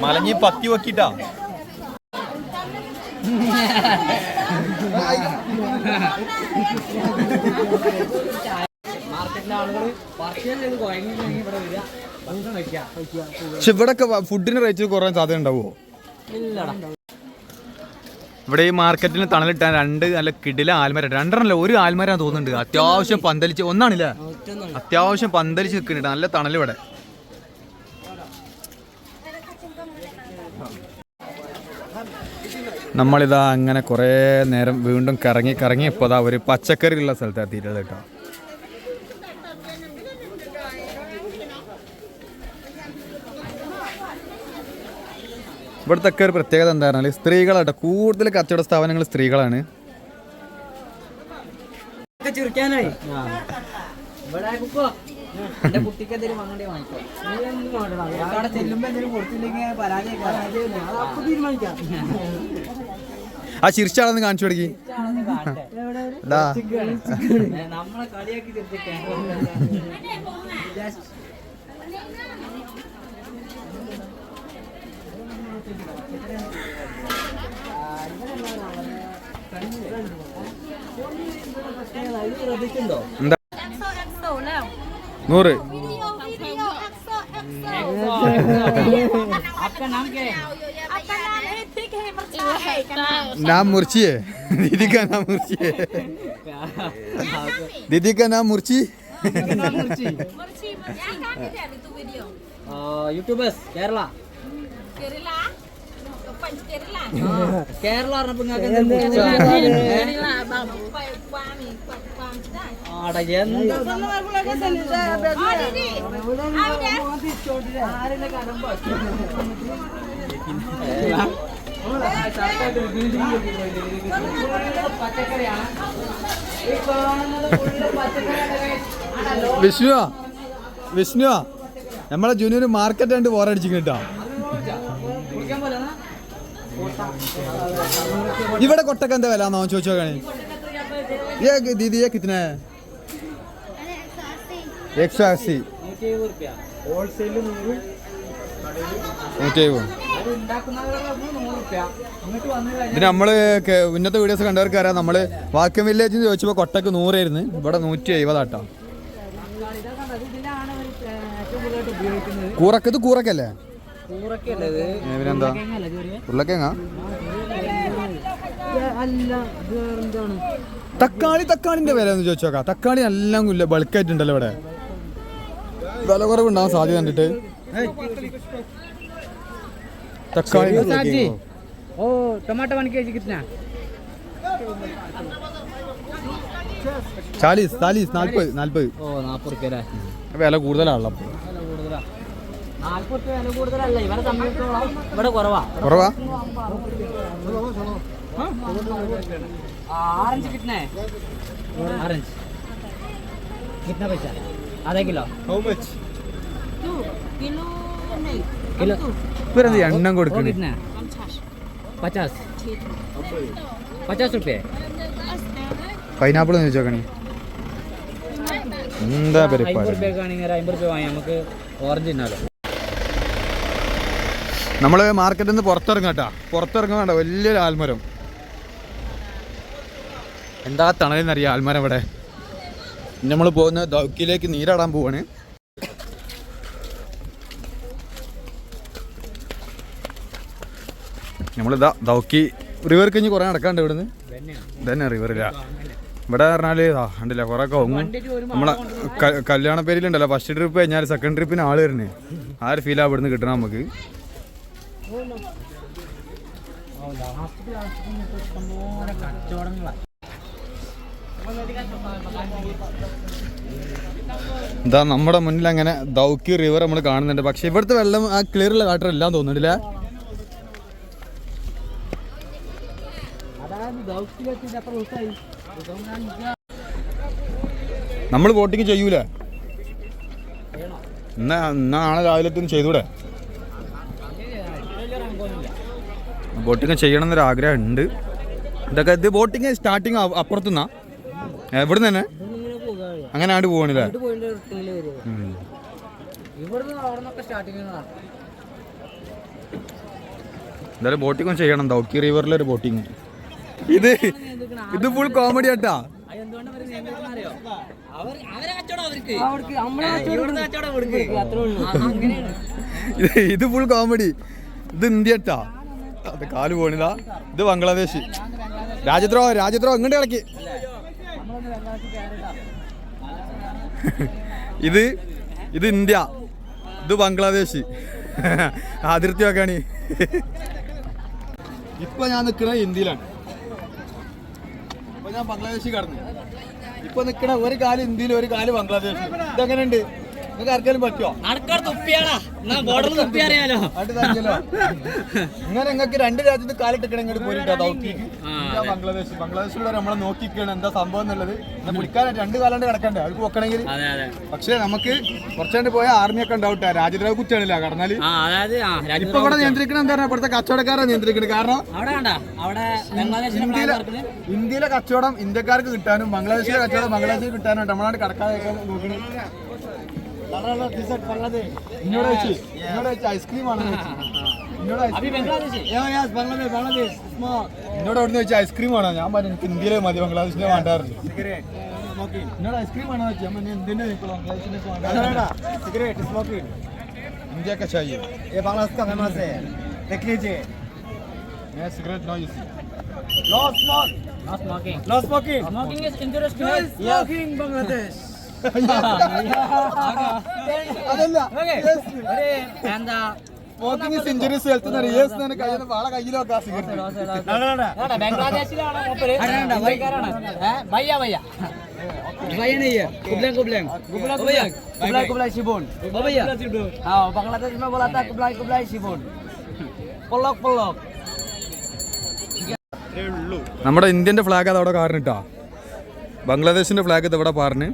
മലഞ്ഞി പത്തി വെക്കിട്ടാ. മാർക്കറ്റിലെ ആളുകൾ പർച്ചേസ് ചെയ്ത് കുഴങ്ങി ഇവിടെ വരിക, ഭക്ഷണം വെക്കാം. പക്ഷെ ഇവിടെയൊക്കെ ഫുഡിന് റേറ്റ് കുറയാൻ സാധ്യത ഉണ്ടാവുമോ? ഇല്ലടാ, ഇവിടെ ഈ മാർക്കറ്റിന് തണലിട്ടാൻ രണ്ട് നല്ല കിടില ആൽമര, രണ്ടെണ്ണല്ല ഒരു ആൽമരാന്ന് തോന്നുന്നുണ്ട്. അത്യാവശ്യം പന്തലിച്ച് ഒന്നാണില്ലേ, അത്യാവശ്യം പന്തലിച്ച് നിൽക്കുന്നുണ്ട്. നല്ല തണൽ ഇവിടെ. നമ്മളിതാ അങ്ങനെ കുറേ നേരം വീണ്ടും കറങ്ങി ഇപ്പോൾ അതാ ഒരു പച്ചക്കറി ഉള്ള സ്ഥലത്ത് എത്തിയിട്ടുള്ളത് കേട്ടോ. ഇവിടുത്തെ ഒരു പ്രത്യേകത എന്താ പറഞ്ഞാൽ സ്ത്രീകളാട്ടോ, കൂടുതൽ കച്ചവട സ്ഥാപനങ്ങൾ സ്ത്രീകളാണ്. ചിരിക്കാനായി എന്റെ കുട്ടിക്ക് എന്തെങ്കിലും വാങ്ങണ്ടേ വാങ്ങിക്കോ. അവിടെ ചെല്ലുമ്പോ എന്തെങ്കിലും കൊടുത്തില്ലെങ്കിൽ പരാജയം തീരുമാനിക്കാം. ആ ചിരിച്ചാളെന്ന് കാണിച്ചു കൊടുക്കി. നമ്മളെ കളിയാക്കി തീർത്തിട്ടേ. എന്താ 100 आपका नाम क्या है? आपका नाम है ठीक है मर्ची नाम मुर्ची है. दीदी का नाम मुर्ची है. दीदी का नाम मुर्ची. मर्ची क्या काम है अभी तू वीडियो യൂട്യൂബേഴ്സ് കേരള केरला पंच केरला കേരള പറഞ്ഞപ്പോ केरला बाबू पामी पाम दा ആടാ എന്താ आ दीदी പച്ചക്കറിയാണ് വിഷ്ണുവാ നമ്മളെ ജൂനിയർ മാർക്കറ്റ് കണ്ട് ബോറടിച്ചു കേട്ടോ. ഇവിടെ കൊട്ടക്ക് എന്താ വില എന്നോ ചോദിച്ചു നോക്കണേ. दीदी ये कितना है? 180. ഹോൾസെയിൽ 170. ഇത് നമ്മള് ഇന്നത്തെ വീഡിയോസ് കണ്ടവർക്ക് അറിയാം. നമ്മള് വാക്യം വില്ലേജിൽ നിന്ന് ചോദിച്ചപ്പോ കൊട്ടക്ക് 100 ആയിരുന്നു, ഇവിടെ 170 ആട്ടോ. കൂറക്ക് കൂറക്കല്ലേ? പിന്നെന്താ ഉരുളക്കേങ്ങ? തക്കാളിന്റെ വില ഒന്ന് ചോദിച്ചു നോക്കാം. തക്കാളി എല്ലാം ബൾക്കായിട്ടുണ്ടല്ലോ ഇവിടെ, വില കുറവുണ്ടാവാൻ സാധ്യത കണ്ടിട്ട്. തക്കാളി ഓ ടൊമാറ്റോ 1 kg कितना? 40 40 ഓ 40 രൂപ വില കൂടുതലാണല്ലോ. അപ്പോൾ 40 രൂപ വില കൂടുതലല്ല, ഇവരെ സംബന്ധിച്ചോളം ഇവിടെ കുറവാ. ऑरेंज कितना है? ऑरेंज कितना पैसा? आधा किलो. How much? किलो नहीं किलो ഇവരെന്ത് എണ്ണം वो കൊടുക്കുന്നു? कितना है? 50 रुपये. പൈനാപ്പിൾ ചോദിച്ചു നോക്കണേ എന്താ 50 रुपये ആണെങ്കിൽ 50 രൂപ വാങ്ങി നമുക്ക് ഓറഞ്ച് തിന്നാലോ. നമ്മൾ മാർക്കറ്റിൽ നിന്ന് പുറത്തിറങ്ങാട്ടാ. പുറത്തിറങ്ങാണ്ട വലിയൊരു ആൽമരം, എന്താ തണലെന്നറിയാം ആൽമരം ഇവിടെ. നമ്മൾ പോകുന്ന ദൗക്കിലേക്ക് നീരാടാൻ പോവാണ്. നമ്മളിതാ ദൗക്കി റിവർ കഴിഞ്ഞ് കുറേ നടക്കാണ്ട് ഇവിടുന്ന്. ഇതന്നെ റിവറില്ല ഇവിടെ പറഞ്ഞാൽ ഉണ്ടല്ല കുറേ കൊങ്ങും. നമ്മളെ കല്യാണ പേരിലുണ്ടല്ലോ, ഫസ്റ്റ് ട്രിപ്പ് കഴിഞ്ഞാൽ സെക്കൻഡ് ട്രിപ്പിന് ആൾ വരുന്നേ. ആ ഒരു ഫീലാണ് ഇവിടുന്ന് കിട്ടണം നമുക്ക്. ഇതാ നമ്മുടെ മുന്നിൽ അങ്ങനെ ദൗക്കി റിവർ നമ്മൾ കാണുന്നുണ്ട്. പക്ഷെ ഇവിടുത്തെ വെള്ളം ആ ക്ലിയർ ഉള്ള വാട്ടർ എല്ലാം തോന്നുന്നില്ല. നമ്മൾ ബോട്ടിങ് ചെയ്യൂലേ? എന്നാ നാളെ രാവിലെ ചെയ്തൂടെ? ബോട്ടിങ് ചെയ്യണം എന്നൊരു ആഗ്രഹം ഉണ്ട്. ഇതൊക്കെ ഇത് ബോട്ടിങ് സ്റ്റാർട്ടിങ് അപ്പുറത്തുനിന്നാ, ഇവിടുന്ന് തന്നെ അങ്ങനെ ആണ്ട് പോകണില്ലേ? എന്തായാലും ബോട്ടിംഗ് ഒന്ന് ചെയ്യണം ദൗക്കി റിവറിലൊരു ബോട്ടിങ്. ഇത് ഫുൾ കോമഡി ആട്ടാ. ഇത് ഫുൾ കോമഡി. ഇത് ഇന്ത്യട്ടാ. അത് കാല് പോണിതാ. ഇത് ബംഗ്ലാദേശ്. രാജ്യദ്രോഹം ഇങ്ങോട്ട് ഇളക്കി. ഇത് ഇന്ത്യ, ഇത് ബംഗ്ലാദേശ്. അതിർത്തി നോക്കാണ്. ഇപ്പൊ ഞാൻ നിൽക്കുന്നത് ഇന്ത്യയിലാണ്. ഇപ്പൊ ഞാൻ ബംഗ്ലാദേശിൽ കടന്നു. ഇപ്പൊ നിൽക്കണ ഒരു കാല് ഇന്ത്യയിൽ, ഒരു കാല് ബംഗ്ലാദേശിൽ. ഇതെങ്ങനെയുണ്ട്? നിങ്ങൾക്ക് ആർക്കെങ്കിലും പറ്റുമോ? ഇങ്ങനെ നിങ്ങൾക്ക് രണ്ട് രാജ്യത്ത് കാലിട്ടിക്കണം ഇങ്ങോട്ട് പോയിട്ടോ ദൗക്കിക്ക്. ബംഗ്ലാദേശിലൂടെ നമ്മളെ നോക്കിക്കാണ് എന്താ സംഭവം എന്നുള്ളത്. പിടിക്കാൻ രണ്ട് കാലാണ്ട് കിടക്കണ്ടേ അവർക്ക് വെക്കണമെങ്കിൽ. പക്ഷെ നമുക്ക് കുറച്ചാണ്ട് പോയ ആർമിയൊക്കെ ഉണ്ടാവട്ടെ. രാജ്യദ്രോഹ കുറ്റാണില്ല കടന്നാല്. ഇപ്പൊ ഇവിടെ നിയന്ത്രിക്കണം എന്താ പറയുക, ഇവിടുത്തെ കച്ചവടക്കാരെ നിയന്ത്രിക്കണം. കാരണം ഇന്ത്യയിലെ കച്ചവടം ഇന്ത്യക്കാർക്ക് കിട്ടാനും ബംഗ്ലാദേശിലെ കച്ചവടം ബംഗ്ലാദേശിൽ കിട്ടാനും നമ്മളാണ് കടക്കാതെ നോക്കുന്നത്. ഐസ്ക്രീം ആണ് എന്നോട് അവിടുന്ന് വെച്ചാൽ ഐസ്ക്രീം ആണോ? ഞാൻ പറഞ്ഞു എനിക്ക് ഇന്ത്യയിലെ മതി, ബംഗ്ലാദേശിലെ വേണ്ടാറില്ല. എന്നോട് ഐസ്ക്രീം ആണോ വെച്ചാൽ എന്തിന്റെ इंडिया का चाहिए, ये बांग्लादेश का फेमस है, देख लीजिए. मैं cigarette no use, no smoke, no smoking, no smoking, smoking is injurious to health, smoking Bangladesh. അതല്ല എന്താ സ്മോക്കിംഗ് ഇസ് ഇൻജുറിയസ് ഹെൽത്ത് എന്ന് പറയും. യെസ് എന്ന് കയ്യിൽ വാള കയ്യിലൊക്കെ സിഗരറ്റ്. ബംഗ്ലാദേശിലാണ് ഭയ്യ ഭയ്യ भैया नहीं है, कुबलाई शिबोन भैया. हाँ बांग्लादेश में बोला था कुबलाई शिबोन, पलक. നമ്മുടെ ഇന്ത്യൻ്റെ ഫ്ലാഗ് അത് അവിടെ കാരണിട്ടാ. ബംഗ്ലാദേശിൻ്റെ ഫ്ലാഗ് ഇത് ഇവിടെ പറഞ്ഞ്.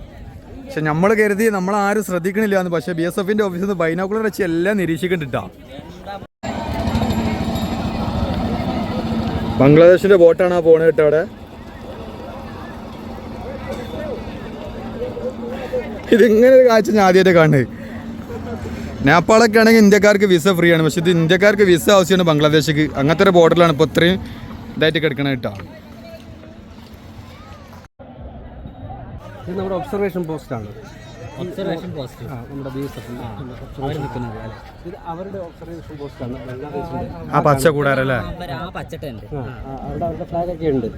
പക്ഷെ നമ്മൾ കരുതി നമ്മളാരും ശ്രദ്ധിക്കണില്ല എന്ന്. പക്ഷേ BSFന്റെ ഓഫീസിൽ നിന്ന് ബൈനോക്കുലർ വെച്ച് എല്ലാം നിരീക്ഷിക്കണ്ടിട്ടാ. ബംഗ്ലാദേശിൻ്റെ ബോട്ടാണ് ആ പോണത് കേട്ടോ അവിടെ. ഇതിങ്ങനെ ഒരു കാഴ്ച ഞാൻ ആദ്യമായിട്ട് കാണുന്നത്. നേപ്പാളൊക്കെ ആണെങ്കിൽ ഇന്ത്യക്കാർക്ക് വിസ ഫ്രീ ആണ്. പക്ഷെ ഇത് ഇന്ത്യക്കാർക്ക് വിസ ആവശ്യമാണ് ബംഗ്ലാദേശിക്ക്. അങ്ങനത്തെ ഒരു ബോർഡറിലാണ് ഇപ്പോൾ ഇത്രയും ഇതായിട്ട് കിടക്കണത് കേട്ടോ. ഇത് നമ്മുടെ ഒബ്സർവേഷൻ പോസ്റ്റാണ്. ഒബ്സർവേഷൻ പോസ്റ്റ് നമ്മുടെ BSF ഇത് അവരുടെ ഒബ്സർവേഷൻ പോസ്റ്റാണ്. ബംഗ്ലാദേശിന്റെ ആ പച്ച കൂടാറല്ലേ? പച്ച ടെന്റ് അവിടെ അവരുടെ ഫ്ലാഗ് ഒക്കെ ഉണ്ട്.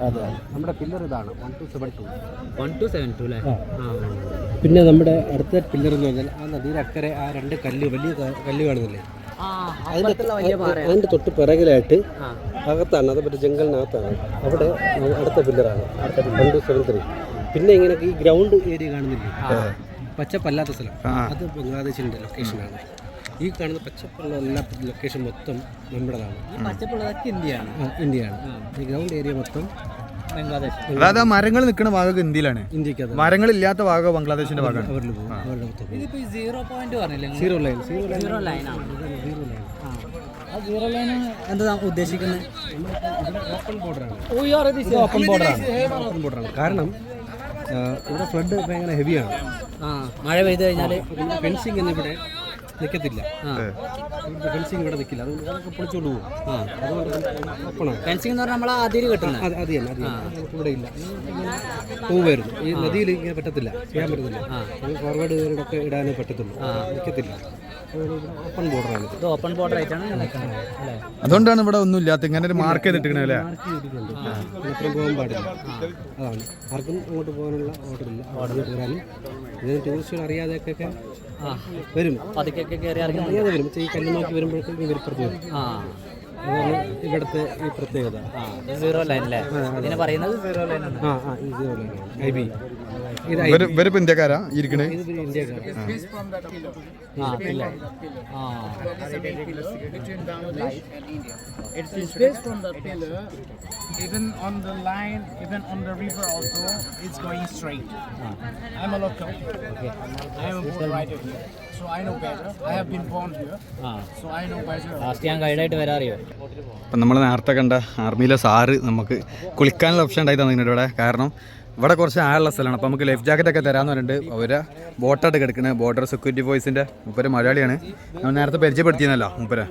അതെ നമ്മുടെ പില്ലർ ഇതാണ് 1272 അല്ലേ? പിന്നെ നമ്മുടെ അടുത്ത പില്ലർ എന്ന് പറഞ്ഞാൽ ആ നദിയുടെ അക്കരെ ആ രണ്ട് കല്ല്, വലിയ കല്ല് കാണുന്നില്ലേ, അതിൻ്റെ തൊട്ട് പിറകിലായിട്ട് അകത്താണ്, അത് മറ്റേ ജംഗലിനകത്താണ്. അവിടെ അടുത്ത പില്ലറാണ് 1273. പിന്നെ ഇങ്ങനെ ഈ ഗ്രൗണ്ട് ഏരിയ കാണുന്നില്ലേ, പച്ചപ്പല്ലാത്ത സ്ഥലം, അത് ബംഗ്ലാദേശിൻ്റെ ലൊക്കേഷനാണ്. ഈ കാണുന്ന പച്ചപ്പുള്ള എല്ലാ ലൊക്കേഷൻ മൊത്തം നമ്മുടേതാണ്. പച്ചപ്പുള്ളതൊക്കെ ഇന്ത്യയാണ്. ഈ ഗ്രൗണ്ട് ഏരിയ മൊത്തം ബംഗ്ലാദേശ്. അതായത് ആ മരങ്ങൾ നിൽക്കുന്ന ഭാഗമൊക്കെ ഇന്ത്യയിലാണ്. ഇന്ത്യക്ക് മരങ്ങളില്ലാത്ത ഭാഗം ബംഗ്ലാദേശിന്റെ ഭാഗമാണ്. അവരിൽ പോകും. അവരുടെ മൊത്തം ഇതിപ്പോ 0 പോയിന്റ് പറഞ്ഞില്ലേ? സീറോ ലൈൻ എന്താ ഉദ്ദേശിക്കുന്നത്? ഓപ്പൺ ബോർഡറാണ്. ഓപ്പൺ ബോർഡറാണ്. കാരണം ഇവിടെ ഫ്ലഡ് ഭയങ്കര ഹെവിയാണ്. മഴ പെയ്തു കഴിഞ്ഞാൽ ഫെൻസിങ് ഒന്നും ഇവിടെ നിൽക്കത്തില്ല. ഫെൻസിങ് ഇവിടെ നിൽക്കില്ല, അതുകൊണ്ട് അതൊക്കെ പൊളിച്ചോണ്ട് പോകും. അതുകൊണ്ട് ഓപ്പണാണ്. ഫെൻസിങ് എന്ന് പറഞ്ഞാൽ നമ്മൾ അതിര് കെട്ടുന്നത്. അത് തന്നെ ഇവിടെ ഇല്ല, പോവുമായിരുന്നു. ഈ നദിയിൽ ഇങ്ങനെ പറ്റത്തില്ല, ചെയ്യാൻ പറ്റത്തില്ല. ഫോർവേഡ് ഒക്കെ ഇടാനേ പറ്റത്തുള്ളൂ, നിൽക്കത്തില്ല. ഓപ്പൺ ബോർഡറാണ്. ഇത് ഓപ്പൺ ബോർഡർ ആയിട്ടാണ് നിൽക്കുന്നത് അല്ലേ? അതുകൊണ്ടാണ് ഇവിടെ ഒന്നും ഇല്ലാത്ത ഇങ്ങനെ ഒരു മാർക്ക് ചെയ്തിട്ടിരിക്കണേ അല്ലേ? അത്രയും പോകാൻ പാടില്ല. അതാണ്, ആർക്കും അങ്ങോട്ട് പോകാനുള്ള ഓർഡറില്ല. ഓർഡർ വരാനും ഇതിന് ടൂറിസ്റ്റുകൾ അറിയാതെയൊക്കെ വരും, അറിയാതെ വരും. ഈ കല്ല് നോക്കി വരുമ്പോഴത്തേക്കും ഇവരിപ്പുറത്ത് വരും. അതാണ് ഇവിടുത്തെ ഈ പ്രത്യേകത. 0 ലൈൻ അല്ലേ ഇതിനെ പറയുന്നത്? 0 ലൈനാണ്. ഈ 0 ലൈനാണ് IB. ഇവരിപ്പോ ഇന്ത്യക്കാരാ ഇരിക്കണേ? ഇത് ഇന്ത്യക്കാരാണ്. It's space from the pillar, even on the line, even on the river also, it's going straight. I'm a local. Okay. I am a boat rider here, so I know better. I have been born here, so I know better. Last ഞാൻ ഗൈഡായിട്ട് വരാറിയോ? അപ്പം നമ്മൾ നേരത്തെ കണ്ട ആർമിയിലെ സാറ് നമുക്ക് കുളിക്കാനുള്ള ഓപ്ഷൻ ഉണ്ടായി തന്നിട്ടുണ്ട് ഇവിടെ. കാരണം ഇവിടെ കുറച്ച് ആളുള്ള സ്ഥലമാണ്. അപ്പോൾ നമുക്ക് ലൈഫ് ജാക്കറ്റ് ഒക്കെ തരാമെന്ന് പറഞ്ഞിട്ട് അവരെ ബോട്ടായിട്ട് കിടക്കുന്നത് ബോർഡർ സെക്യൂരിറ്റി ഫോഴ്സിൻ്റെ മുപ്പര് മലയാളിയാണ്. ഞാൻ നേരത്തെ പരിചയപ്പെടുത്തിയെന്നല്ലോ മുപ്പരെ.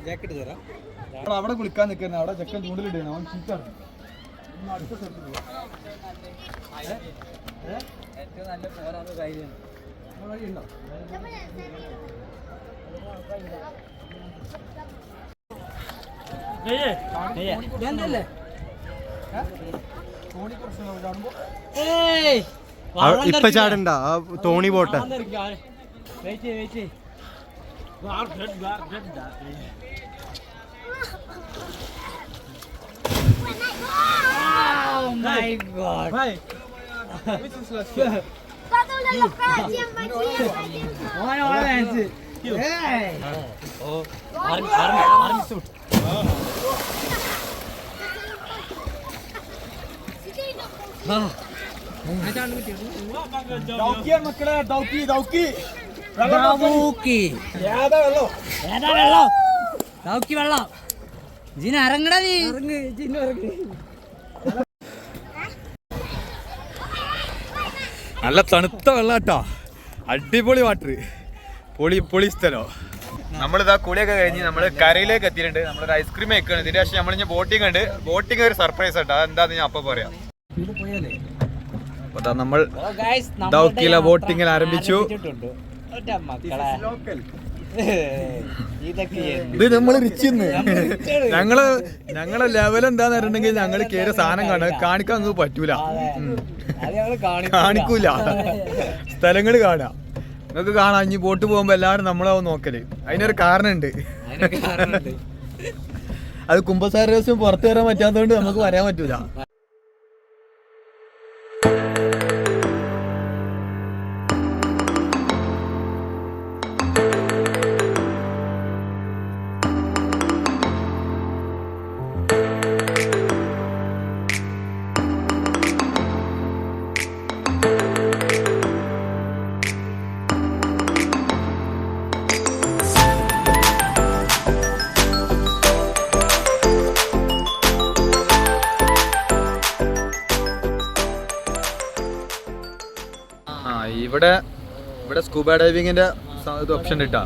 ജാക്കറ്റ് തരാം. അവിടെ കുളിക്കാൻ നിൽക്കുന്നത് അവിടെ ചെക്കൻ ചൂണ്ടിലിട്ടാണ് അവൻ ചീറ്റാണ്. ഏറ്റവും നല്ല പോരാത്ത കാര്യമാണ്. ഇപ്പൊ ചാടണ്ട, ആ തോണി പോട്ടെ. മക്കളെ വെള്ളം ജിന ഇറങ്ങടാ നീ. നല്ല തണുത്ത വെള്ളാട്ടോ, അടിപൊളി വാട്ടർ, പൊളി സ്ഥലോ. നമ്മളിതാ കുളിയൊക്കെ കഴിഞ്ഞ് നമ്മൾ കരയിലേക്ക് എത്തിയിട്ടുണ്ട്. നമ്മളൊരു ഐസ്ക്രീം വെക്കുകയാണ്. ഇതിന്റെ ശേഷം നമ്മളിഞ്ഞ ബോട്ടിംഗ് ഉണ്ട്. ബോട്ടിംഗ് ഒരു സർപ്രൈസ് ആട്ടോ, അതെന്താന്ന് ഞാൻ അപ്പൊ പറയാം. അപ്പൊ നമ്മൾ ദൗക്കില ബോട്ടിങ്ങിൽ ആരംഭിച്ചു. ഇത് നമ്മള് റിച്ചിന്ന് ഞങ്ങളെ ലെവൽ എന്താന്ന് പറഞ്ഞിട്ടുണ്ടെങ്കിൽ ഞങ്ങള് കേറിയ സാധനം കാണിക്കാൻ നമുക്ക് പറ്റൂല, കാണിക്കൂല. സ്ഥലങ്ങള് കാണാം, നിങ്ങൾക്ക് കാണാം. ഇനി ബോട്ട് പോകുമ്പോ എല്ലാവരും നമ്മളാവും നോക്കല്. അതിനൊരു കാരണമുണ്ട്. അത് കുമ്പസാര ദിവസം പുറത്തു വരാൻ പറ്റാത്തതുകൊണ്ട് നമുക്ക് വരാൻ പറ്റൂല. ഇവിടെ സ്കൂബ ഡൈവിങ്ങിന്റെ ഓപ്ഷൻ കിട്ടാ.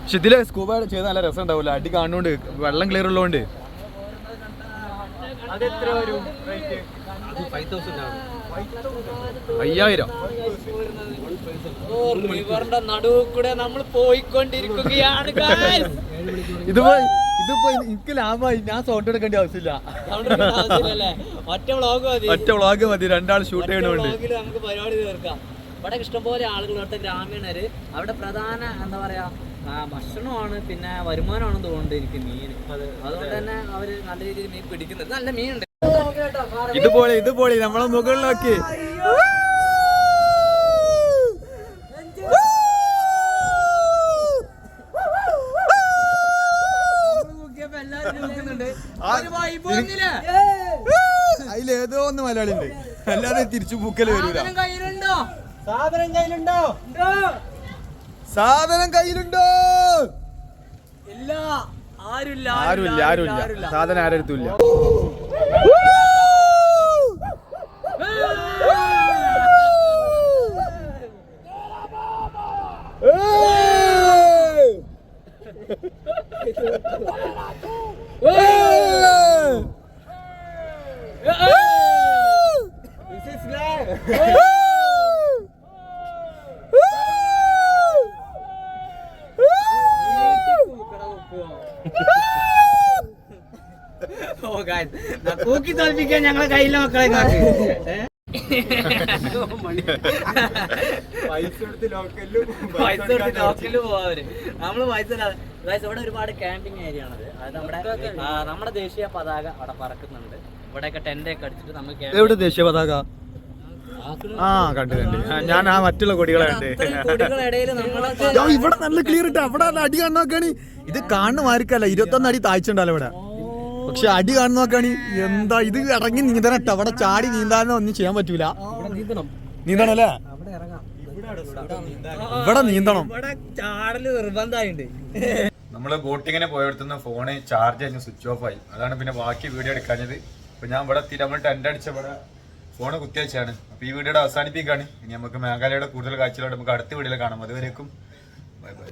പക്ഷെ ഇതില് സ്കൂബ ചെയ്ത് നല്ല രസം ഉണ്ടാവില്ല, അടി കാണുന്നോണ്ട്, വെള്ളം ക്ലിയർ ഉള്ളതുകൊണ്ട്. 5000 നടുക്കൂടെ നമ്മൾ പോയിക്കൊണ്ടിരിക്കുകയാണ്. ഇതിപ്പോ എനിക്ക് ലാഭമായി, ഞാൻ സൗണ്ട് എടുക്കേണ്ട ആവശ്യമില്ല. ഒറ്റ വ്ളോഗ് മതി, 2 ആൾ ഷൂട്ട് ചെയ്യണോണ്ട് നമുക്ക് പരിപാടി തീർക്കാം. ഇവിടെ ഇഷ്ടംപോലെ ആളുകൾ, ഇവിടുത്തെ ഗ്രാമീണര്, അവിടെ പ്രധാന എന്താ പറയാ ഭക്ഷണമാണ്, പിന്നെ വരുമാനമാണെന്ന് തോന്നുന്നുണ്ട് എനിക്ക് മീൻ. അതുകൊണ്ട് തന്നെ അവര് നല്ല രീതിയിൽ മീൻ പിടിക്കുന്നത്. നല്ല മീനുണ്ട്. ഇതുപോലെ നമ്മളെ മുകളിലൊക്കെ അതിലേതോ ഒന്ന് മലയാളി ഉണ്ട്, അല്ലാതെ തിരിച്ചു പൂക്കല് വരൂല. സാധനം കയ്യിലുണ്ടോ? ഇല്ല, ആരുമില്ല. സാധനം ആരെടുത്തില്ല. കൂക്കി തോൽപ്പിക്കാൻ ഞങ്ങളെ കയ്യിലെ മക്കളെ ലോക്കലില് പോവാവര്. നമ്മള് പൈസ ഇവിടെ ഒരുപാട് ക്യാമ്പിംഗ് ഏരിയ ആണത്. അത് നമ്മുടെ ദേശീയ പതാക അവിടെ പറക്കുന്നുണ്ട്. ഇവിടെയൊക്കെ ടെന്റ് ഒക്കെ അടിച്ചിട്ട് നമുക്ക് എവിടെ ദേശീയ പതാക? കണ്ട് ഞാൻ ആ മറ്റുള്ള കൊടികളെ കണ്ട്. ഇവിടെ നല്ല ക്ലിയർ ഇട്ടാ, അവിടെ അടി കാണുന്ന നോക്കാണ്. ഇത് കാണുന്ന മാർക്കല്ല, 21 അടി താഴ്ചണ്ടല്ലോ ഇവിടെ. പക്ഷെ അടി കാണുന്ന നോക്കാണ്. എന്താ ഇത് ഇറങ്ങി നീന്തണം ഇട്ട, അവിടെ ചാടി നീന്താനോ ഒന്നും ചെയ്യാൻ പറ്റൂല. നീന്തണം അല്ലേ? ഇവിടെ നീന്തണം. ചാടല് നിർബന്ധമായിട്ടുണ്ട്. നമ്മള് ബോട്ടിങ്ങിനെ പോയടുത്തുനിന്ന് ഫോണ് ചാർജ് കഴിഞ്ഞ് സ്വിച്ച് ഓഫ് ആയി. അതാണ് പിന്നെ ബാക്കി വീഡിയോ എടുക്കാഞ്ഞത്. അപ്പോൾ ഞാൻ ഇവിടെ എത്തിയിട്ട് നമ്മൾ ടെൻ്റ് അടിച്ച ഇവിടെ ഫോണ് കുത്തിവെച്ചാണ്. അപ്പോൾ ഈ വീഡിയോയുടെ അവസാനിപ്പിക്കുകയാണ്. ഇനി നമുക്ക് മേഘാലയയുടെ കൂടുതൽ കാഴ്ചകളോട് നമുക്ക് അടുത്ത വീഡിയോയിൽ കാണാം. അതുവരേക്കും ബൈ ബൈ.